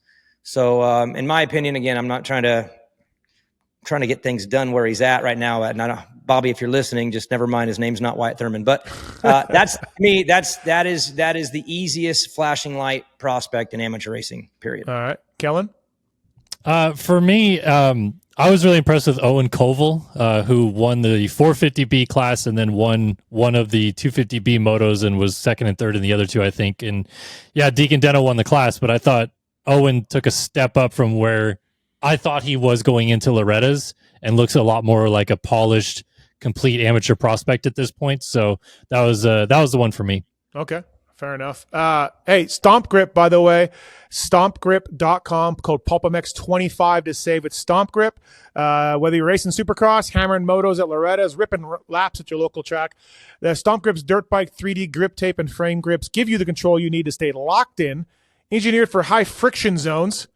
Speaker 4: So in my opinion, again, I'm not trying to get things done where he's at right now. And I know, Bobby, if you're listening, just never mind. His name's not Wyatt Thurman, but that's me. That is the easiest flashing light prospect in amateur racing. Period.
Speaker 3: All right, Kellen.
Speaker 5: For me, I was really impressed with Owen Koval, who won the 450B class and then won one of the 250B motos and was second and third in the other two, I think. And yeah, Deacon Deno won the class, but I thought Owen took a step up from where I thought he was going into Loretta's, and looks a lot more like a polished, complete amateur prospect at this point. So that was the one for me.
Speaker 3: Okay, fair enough. Hey, Stomp Grip, by the way, stompgrip.com, code PulpMX25 to save it. Stomp Grip, whether you're racing Supercross, hammering motos at Loretta's, ripping laps at your local track, the Stomp Grip's dirt bike 3D grip tape and frame grips give you the control you need to stay locked in, engineered for high friction zones,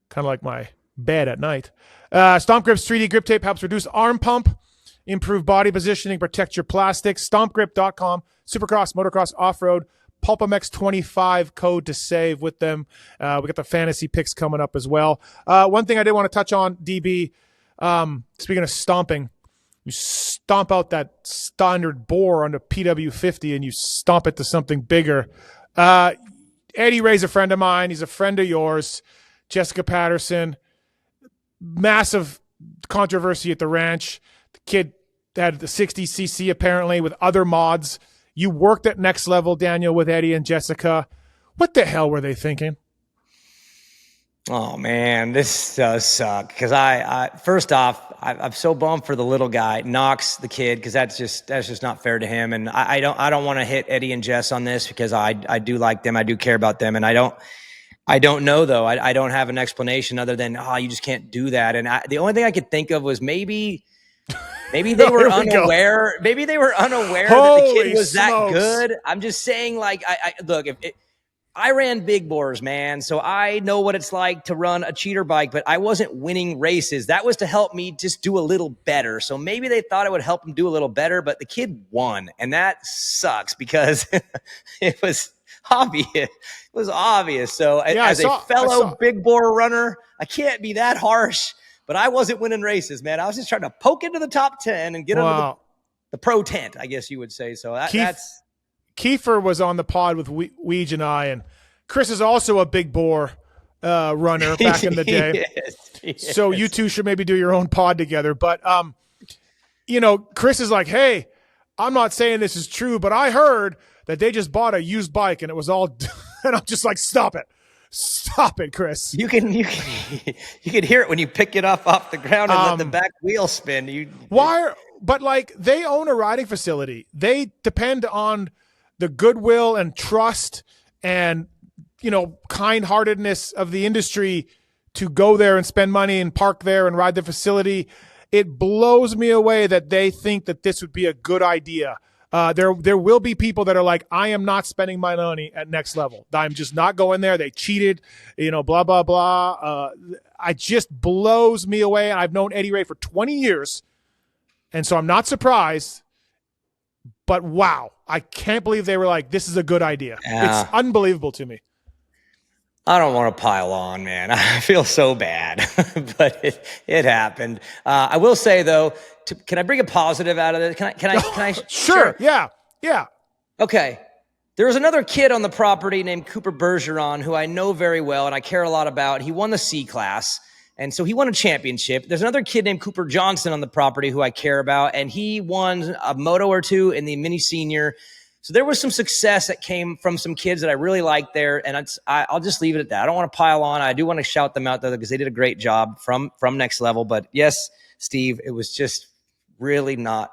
Speaker 3: kind of like my bed at night. Stomp Grip's 3D grip tape helps reduce arm pump, improve body positioning, protect your plastics. StompGrip.com, Supercross, motocross, off-road, PulpMX25 code to save with them. We got the fantasy picks coming up as well. One thing I did want to touch on, DB, speaking of stomping, you stomp out that standard bore on the PW50 and you stomp it to something bigger. Eddie Ray's a friend of mine. He's a friend of yours. Jessica Patterson. Massive controversy at the ranch. The kid had the 60cc apparently with other mods. You worked at Next Level, Daniel, with Eddie and Jessica. What the hell were they thinking?
Speaker 4: Oh man, this does suck. Because I first off, I'm so bummed for the little guy, Knox, the kid, because that's just not fair to him. And I don't want to hit Eddie and Jess on this because I do like them, I do care about them, and I don't know though. I don't have an explanation other than you just can't do that. And the only thing I could think of was maybe they were unaware. Maybe they were unaware that the kid was that good. I'm just saying, like, look, I ran big bores, man, so I know what it's like to run a cheater bike, but I wasn't winning races. That was to help me just do a little better. So maybe they thought it would help him do a little better, but the kid won, and that sucks because it was obvious. It was obvious. So as a fellow big bore runner, I can't be that harsh, but I wasn't winning races, man. I was just trying to poke into the top 10 and get under the pro tent, I guess you would say. So that's...
Speaker 3: Kiefer was on the pod with Weege and I, and Chris is also a big bore runner back in the day. Yes. So you two should maybe do your own pod together. But, Chris is like, hey, I'm not saying this is true, but I heard that they just bought a used bike and it was all – and I'm just like, stop it. Stop it, Chris.
Speaker 4: You can hear it when you pick it up off the ground and let the back wheel spin.
Speaker 3: But, like, they own a riding facility. They depend on – the goodwill and trust and, kind-heartedness of the industry to go there and spend money and park there and ride the facility. It blows me away that they think that this would be a good idea. There will be people that are like, I am not spending my money at Next Level. I'm just not going there. They cheated, blah, blah, blah. It just blows me away. And I've known Eddie Ray for 20 years. And so I'm not surprised. But wow, I can't believe they were like, this is a good idea. It's unbelievable to me.
Speaker 4: I don't want to pile on, man. I feel so bad, but it happened. I will say though, can I bring a positive out of this? Can I?
Speaker 3: Sure. Yeah.
Speaker 4: Okay. There was another kid on the property named Cooper Bergeron, who I know very well and I care a lot about. He won the C class. And so he won a championship. There's another kid named Cooper Johnson on the property who I care about, and he won a moto or two in the mini senior. So there was some success that came from some kids that I really liked there, and I'll just leave it at that. I don't want to pile on. I do want to shout them out though because they did a great job from Next Level. But yes, Steve, it was just really not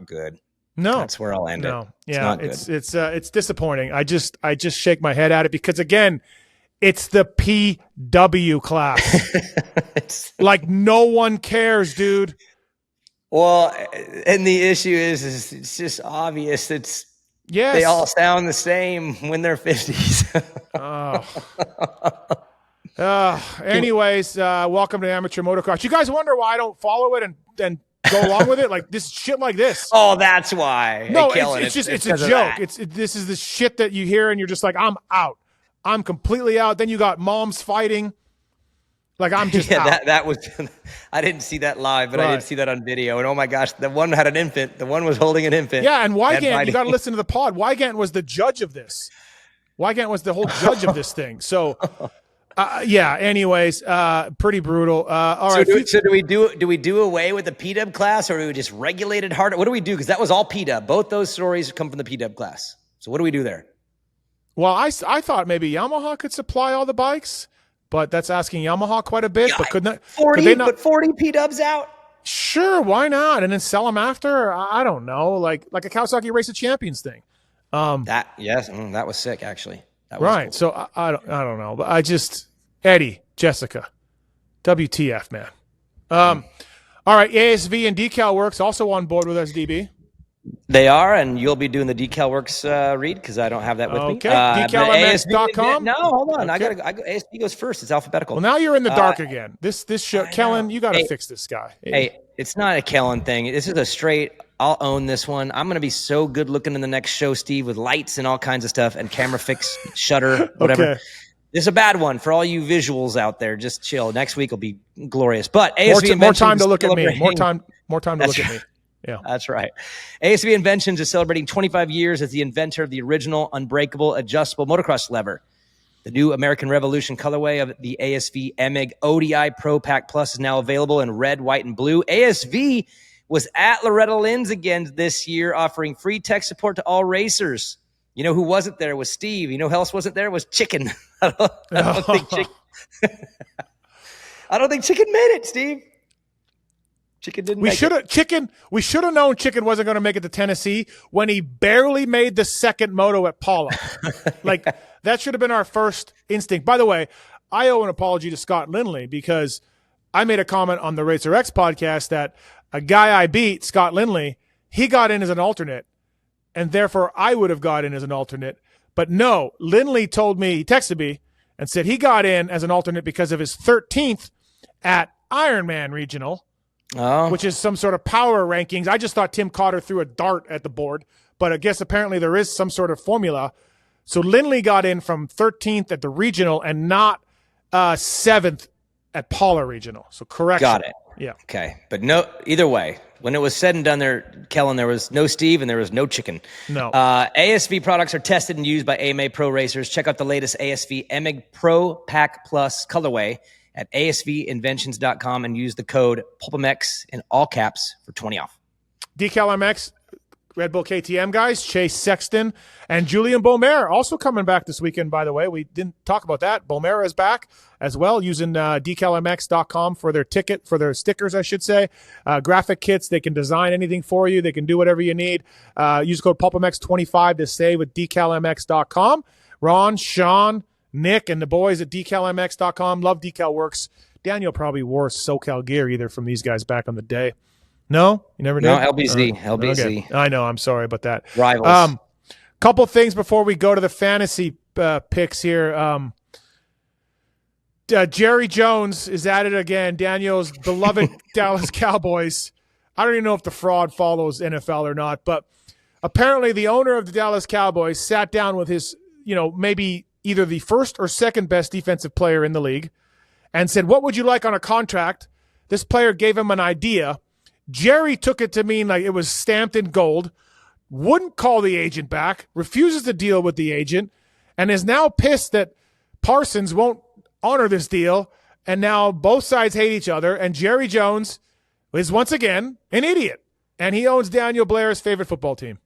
Speaker 4: good.
Speaker 3: No,
Speaker 4: that's where I'll end it.
Speaker 3: Yeah, it's disappointing. I just shake my head at it because again, it's the PW class. Like no one cares, dude.
Speaker 4: Well, and the issue is it's just obvious. They all sound the same when they're 50s.
Speaker 3: Anyways, welcome to Amateur Motocross. You guys wonder why I don't follow it and go along with it? Like this shit like this.
Speaker 4: Oh, that's why.
Speaker 3: No, it's a joke. This is the shit that you hear and you're just like, I'm out. I'm completely out. Then you got moms fighting. Like I'm just out.
Speaker 4: That was I didn't see that live, but I did see that on video. And oh my gosh, the one had an infant. The one was holding an infant.
Speaker 3: Yeah, and Wygant, you got to listen to the pod. Wygant was the judge of this. Wygant was the whole judge of this thing. So anyways, pretty brutal. All right.
Speaker 4: So do we do away with the PW class, or do we just regulate it harder? What do we do? Because that was all PW. Both those stories come from the PW class. So what do we do there?
Speaker 3: Well, I thought maybe Yamaha could supply all the bikes. But that's asking Yamaha quite a bit. But could not
Speaker 4: 40 P-dubs out?
Speaker 3: Sure, why not? And then sell them after? I don't know, like a Kawasaki Race of Champions thing.
Speaker 4: That was sick actually. That was
Speaker 3: right.
Speaker 4: Cool.
Speaker 3: So I don't know, but I just Eddie, Jessica, WTF, man. All right, ASV and Decal Works also on board with SDB.
Speaker 4: They are, and you'll be doing the Decal Works read because I don't have that with me.
Speaker 3: Okay, DecalMX.com.
Speaker 4: No, hold on. Okay. ASB goes first. It's alphabetical.
Speaker 3: Well, now you're in the dark again. This show, Kellen, you got to fix this guy.
Speaker 4: Hey, it's not a Kellen thing. This is a straight. I'll own this one. I'm going to be so good looking in the next show, Steve, with lights and all kinds of stuff and camera fix, shutter, whatever. Okay. This is a bad one for all you visuals out there. Just chill. Next week will be glorious. But ASV
Speaker 3: more time to look at me. More time to look at me. Yeah,
Speaker 4: that's right. ASV Inventions is celebrating 25 years as the inventor of the original unbreakable adjustable motocross lever. The new American Revolution colorway of the ASV EMIG ODI Pro Pack Plus is now available in red, white, and blue. ASV was at Loretta Lynn's again this year, offering free tech support to all racers. You know who wasn't there was Steve. You know who else wasn't there was Chicken. I don't think Chicken made it, Steve. Chicken didn't
Speaker 3: we should have known Chicken wasn't going to make it to Tennessee when he barely made the second moto at Paula. Like that should have been our first instinct. By the way, I owe an apology to Scott Lindley because I made a comment on the Racer X podcast that a guy I beat, Scott Lindley, he got in as an alternate, and therefore I would have got in as an alternate. But no, Lindley told me, he texted me and said he got in as an alternate because of his 13th at Ironman Regional.
Speaker 4: Oh.
Speaker 3: Which is some sort of power rankings. I just thought Tim Cotter threw a dart at the board, but I guess apparently there is some sort of formula. So Lindley got in from 13th at the regional and not 7th at Paula Regional. So correction.
Speaker 4: Got it.
Speaker 3: Yeah.
Speaker 4: Okay. But no, either way, when it was said and done there, Kellen, there was no Steve and there was no Chicken.
Speaker 3: No.
Speaker 4: ASV products are tested and used by AMA Pro racers. Check out the latest ASV EMIG Pro Pack Plus colorway at asvinventions.com and use the code PulpMX in all caps for 20 off.
Speaker 3: DecalMX, Red Bull KTM guys, Chase Sexton and Julian Beaumer also coming back this weekend, by the way. We didn't talk about that. Beaumer is back as well, using decalmx.com for their stickers, I should say. Graphic kits, they can design anything for you. They can do whatever you need. Use code PulpMX25 to save with decalmx.com. Ron, Sean, Nick and the boys at decalmx.com. Love Decal Works. Daniel probably wore SoCal gear either from these guys back on the day. No? You never did?
Speaker 4: No, LBZ. LBZ.
Speaker 3: Okay. I know. I'm sorry about that.
Speaker 4: Rivals.
Speaker 3: Couple things before we go to the fantasy picks here. Jerry Jones is at it again. Daniel's beloved Dallas Cowboys. I don't even know if the fraud follows NFL or not, but apparently the owner of the Dallas Cowboys sat down with his, maybe either the first or second best defensive player in the league and said, what would you like on a contract? This player gave him an idea. Jerry took it to mean like it was stamped in gold, wouldn't call the agent back, refuses to deal with the agent, and is now pissed that Parsons won't honor this deal, and now both sides hate each other, and Jerry Jones is once again an idiot, and he owns Daniel Blair's favorite football team.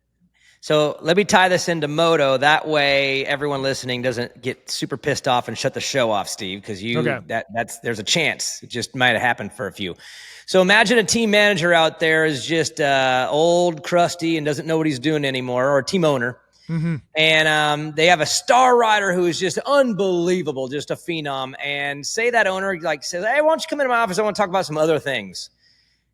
Speaker 4: So let me tie this into moto. That way, everyone listening doesn't get super pissed off and shut the show off, Steve, because there's a chance it just might have happened for a few. So imagine a team manager out there is just old, crusty, and doesn't know what he's doing anymore, or a team owner. Mm-hmm. And they have a star rider who is just unbelievable, just a phenom. And say that owner says, "Hey, why don't you come into my office? I want to talk about some other things."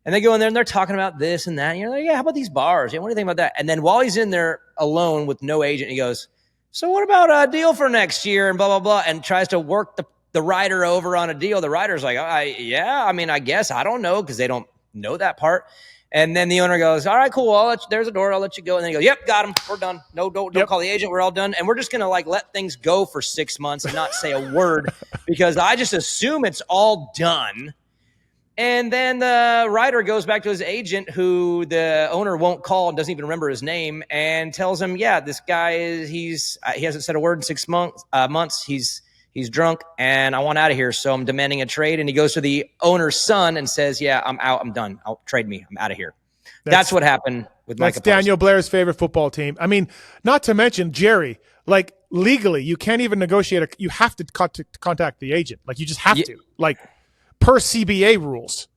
Speaker 4: And they go in there and they're talking about this and that. And you're like, "Yeah, how about these bars? Yeah, what do you think about that?" And then while he's in there alone with no agent, he goes, "So what about a deal for next year?" And blah, blah, blah. And tries to work the rider over on a deal. The rider's like, I guess. I don't know, because they don't know that part. And then the owner goes, "All right, cool. There's a door. I'll let you go." And then he goes, "Yep, got him. We're done. No, don't call the agent. We're all done. And we're just going to let things go for 6 months and not say a word because I just assume it's all done." And then the rider goes back to his agent, who the owner won't call and doesn't even remember his name, and tells him, "Yeah, this guy he hasn't said a word in 6 months. He's drunk, and I want out of here, so I'm demanding a trade." And he goes to the owner's son and says, "Yeah, I'm out. I'm done. Trade me. I'm out of here." That's what happened with Micah.
Speaker 3: That's Daniel Blair's favorite football team. I mean, not to mention Jerry. Legally, you can't even negotiate. You have to contact the agent. You just have to. Per CBA rules.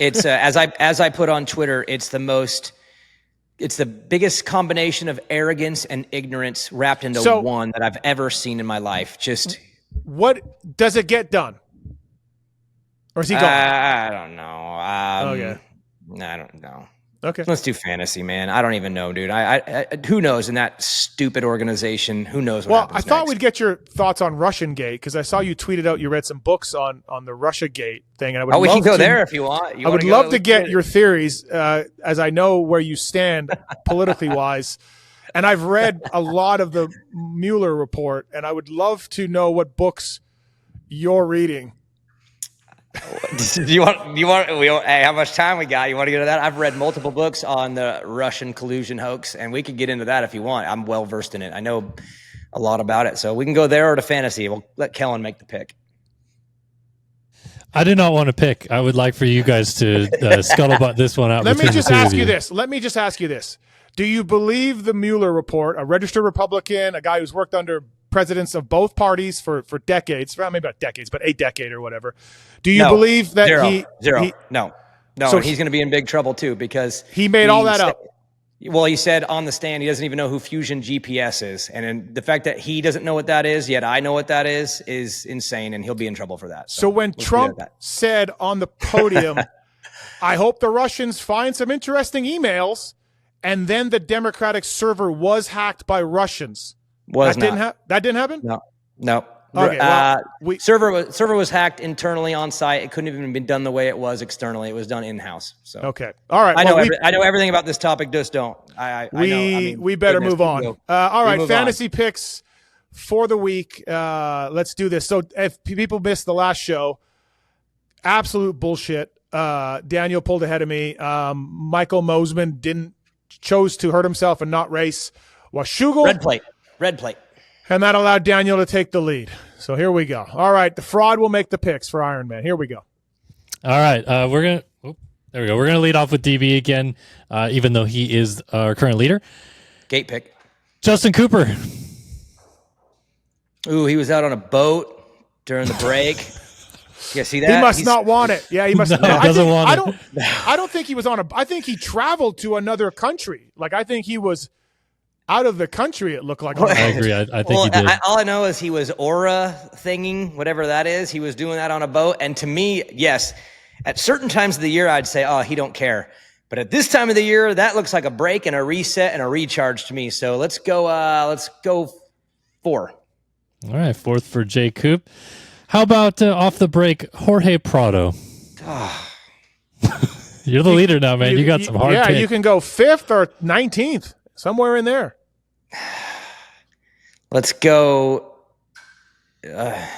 Speaker 4: It's as I put on Twitter, it's the biggest combination of arrogance and ignorance wrapped into one that I've ever seen in my life. Just
Speaker 3: what does it get done? Or is he gone?
Speaker 4: I don't know.
Speaker 3: Okay.
Speaker 4: I don't know.
Speaker 3: Okay.
Speaker 4: Let's do fantasy, man. I don't even know, dude. I who knows in that stupid organization? Who knows what happens
Speaker 3: I thought
Speaker 4: next?
Speaker 3: we'd get your thoughts on Russian Gate, because I saw you tweeted out you read some books on the Russia Gate thing, and I would
Speaker 4: we can go there if you want.
Speaker 3: I would love to get your theories, as I know where you stand politically wise, and I've read a lot of the Mueller report, and I would love to know what books you're reading.
Speaker 4: Do you want? Hey, how much time we got? You want to get into that? I've read multiple books on the Russian collusion hoax, and we could get into that if you want. I'm well versed in it. I know a lot about it, so we can go there or to fantasy. We'll let Kellen make the pick.
Speaker 5: I do not want to pick. I would like for you guys to scuttlebutt this one out.
Speaker 3: Let me just ask you this. Do you believe the Mueller report, a registered Republican, a guy who's worked under presidents of both parties for decades, well, maybe not decades, but a decade or whatever. Do you believe that
Speaker 4: zero? No. So he's going to be in big trouble too, because
Speaker 3: he made all that up.
Speaker 4: Well, he said on the stand he doesn't even know who Fusion GPS is, and the fact that he doesn't know what that is, yet I know what that is insane, and he'll be in trouble for that.
Speaker 3: So when Trump said on the podium, "I hope the Russians find some interesting emails," and then the Democratic server was hacked by Russians. That didn't happen?
Speaker 4: No.
Speaker 3: Okay,
Speaker 4: server was hacked internally on site. It couldn't have even been done the way it was externally. It was done in house. So
Speaker 3: okay, all right.
Speaker 4: I know everything about this topic. Just don't.
Speaker 3: We better move on. All right, fantasy picks for the week. Let's do this. So if people missed the last show, absolute bullshit. Daniel pulled ahead of me. Michael Mosman chose to hurt himself and not race. Washougal.
Speaker 4: Red plate.
Speaker 3: And that allowed Daniel to take the lead. So here we go. All right, the fraud will make the picks for Ironman. Here we go.
Speaker 5: All right, there we go. We're gonna lead off with DB again, even though he is our current leader.
Speaker 4: Gate pick.
Speaker 5: Justin Cooper.
Speaker 4: Ooh, he was out on a boat during the break. Yeah, see that?
Speaker 3: He must not want it. Yeah, he must.
Speaker 5: Doesn't want
Speaker 3: it. I don't think he was on a. I think he traveled to another country. I think he was out of the country, it looked like.
Speaker 5: I agree. I think he did.
Speaker 4: All I know is he was aura thinging, whatever that is. He was doing that on a boat. And to me, yes, at certain times of the year, I'd say, oh, he don't care. But at this time of the year, that looks like a break and a reset and a recharge to me. So let's go 4.
Speaker 5: All right, 4th for Jay Coop. How about off the break, Jorge Prado? You're the leader now, man. You got some hard picks.
Speaker 3: You can go 5th or 19th, somewhere in there.
Speaker 4: Let's go 9.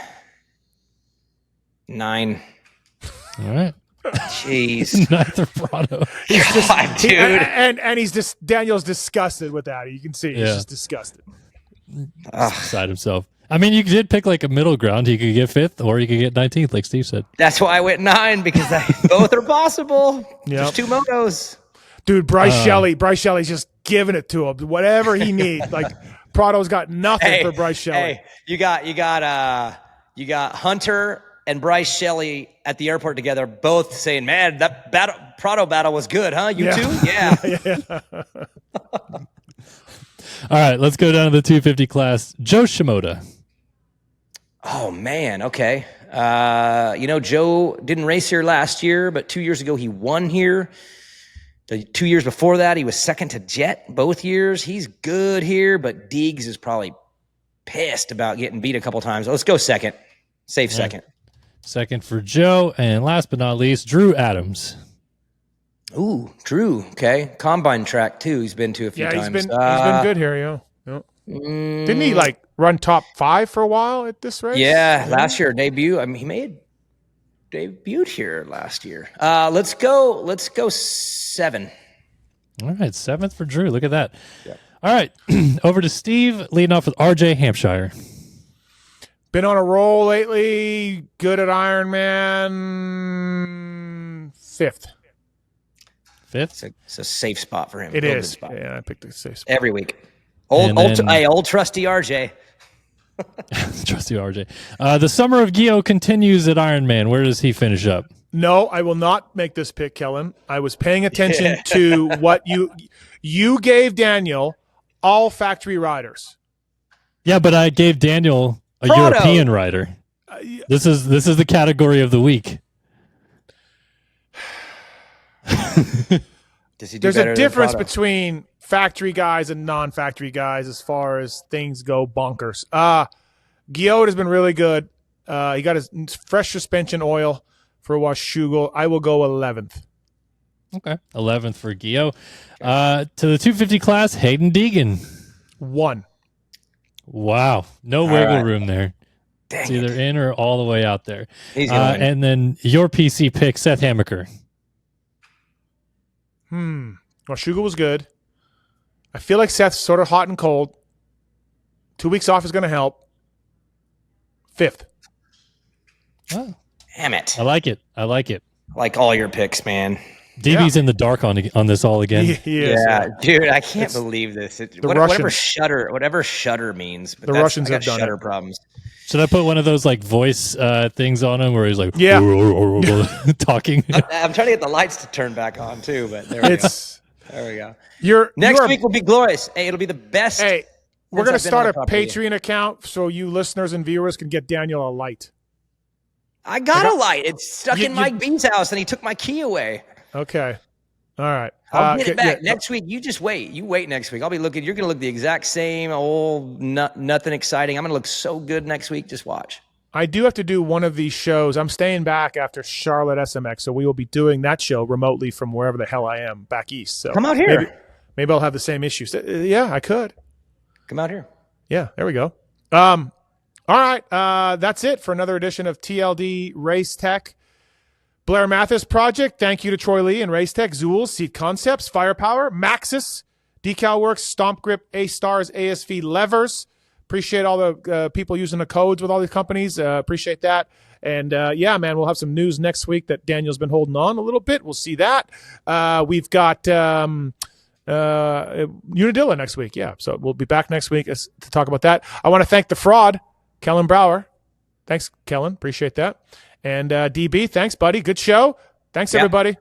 Speaker 5: All right.
Speaker 4: Jeez.
Speaker 5: 9th for Prado.
Speaker 4: God, dude.
Speaker 3: And he's just Daniel's disgusted with that. You can see he's just disgusted.
Speaker 5: Beside himself. I mean, you did pick a middle ground. You could get 5th or you could get 19th, like Steve said.
Speaker 4: That's why I went 9, because both are possible.
Speaker 3: Yep.
Speaker 4: There's 2 motos.
Speaker 3: Dude, Bryce Shelley's just giving it to him. Whatever he needs. Like Prado's got nothing for Bryce Shelley.
Speaker 4: Hey, you got Hunter and Bryce Shelley at the airport together, both saying, "Man, that Prado battle was good, huh? You too?" Yeah.
Speaker 5: All right, let's go down to the 250 class. Joe Shimoda.
Speaker 4: Oh man, okay. Joe didn't race here last year, but 2 years ago he won here. The 2 years before that, he was second to Jet both years. He's good here, but Deegs is probably pissed about getting beat a couple times. Let's go second. Safe second.
Speaker 5: Second for Joe. And last but not least, Drew Adams.
Speaker 4: Ooh, Drew. Okay. Combine track, too. He's been to a few times.
Speaker 3: He's been good here, yeah. Didn't he, run top 5 for a while at this race?
Speaker 4: Yeah, last year, debut. I mean, he may have debuted here last year. Let's go 7.
Speaker 5: All right, 7th for Drew. Look at that. Yep. All right, over to Steve, leading off with RJ Hampshire.
Speaker 3: Been on a roll lately. Good at Ironman. 5th.
Speaker 5: 5th?
Speaker 4: It's a safe spot for him.
Speaker 3: It is. Yeah, I picked a safe spot.
Speaker 4: Every week. Old trusty RJ.
Speaker 5: Trusty RJ. The summer of Gio continues at Ironman. Where does he finish up?
Speaker 3: No, I will not make this pick, Kellen. I was paying attention to what you gave Daniel all factory riders.
Speaker 5: Yeah, but I gave Daniel a European rider. This is the category of the week.
Speaker 3: There's a difference between factory guys and non-factory guys as far as things go bonkers. Guillaume has been really good. He got his fresh suspension oil for Washougal. I will go 11th.
Speaker 5: Okay, 11th for Guillaume. To the 250 class, Haiden Deegan.
Speaker 3: 1.
Speaker 5: Wow, no wiggle room there. It's either in or all the way out there. And then your PC pick, Seth Hammaker.
Speaker 3: Washougal was good. I feel like Seth's sort of hot and cold. 2 weeks off is going to help. 5th.
Speaker 5: Oh.
Speaker 4: Damn it.
Speaker 5: I like it. I like
Speaker 4: all your picks, man.
Speaker 5: DB's in the dark on this all again.
Speaker 3: He is.
Speaker 4: Yeah, dude, I can't believe this. Whatever shutter means. But
Speaker 3: the Russians have done
Speaker 4: shutter problems.
Speaker 5: Should I put one of those voice things on him where he's like, talking?
Speaker 4: I'm trying to get the lights to turn back on too, but there we go. There we go. Next week will be glorious. Hey, it'll be the best.
Speaker 3: Hey, we're going to start a Patreon account so you listeners and viewers can get Daniel a light.
Speaker 4: I got a light. It's stuck in Mike B's house, and he took my key away.
Speaker 3: Okay. All right.
Speaker 4: I'll get it back next week. You just wait. You wait next week. I'll be looking. You're going to look the exact same. Nothing exciting. I'm going to look so good next week. Just watch.
Speaker 3: I do have to do one of these shows. I'm staying back after Charlotte SMX, so we will be doing that show remotely from wherever the hell I am back east. So
Speaker 4: come out here.
Speaker 3: Maybe I'll have the same issues. Yeah, I could.
Speaker 4: Come out here.
Speaker 3: Yeah, there we go. All right. That's it for another edition of TLD Race Tech. Blair Matthes Project, thank you to Troy Lee and Race Tech, Zool, Seat Concepts, Firepower, Maxis, Decal Works, Stomp Grip, A-Stars, ASV Levers. Appreciate all the people using the codes with all these companies. Appreciate that. And, man, we'll have some news next week that Daniel's been holding on a little bit. We'll see that. We've got Unadilla next week. Yeah, so we'll be back next week to talk about that. I want to thank the fraud, Kellen Brower. Thanks, Kellen. Appreciate that. And DB, thanks, buddy. Good show. Thanks, everybody.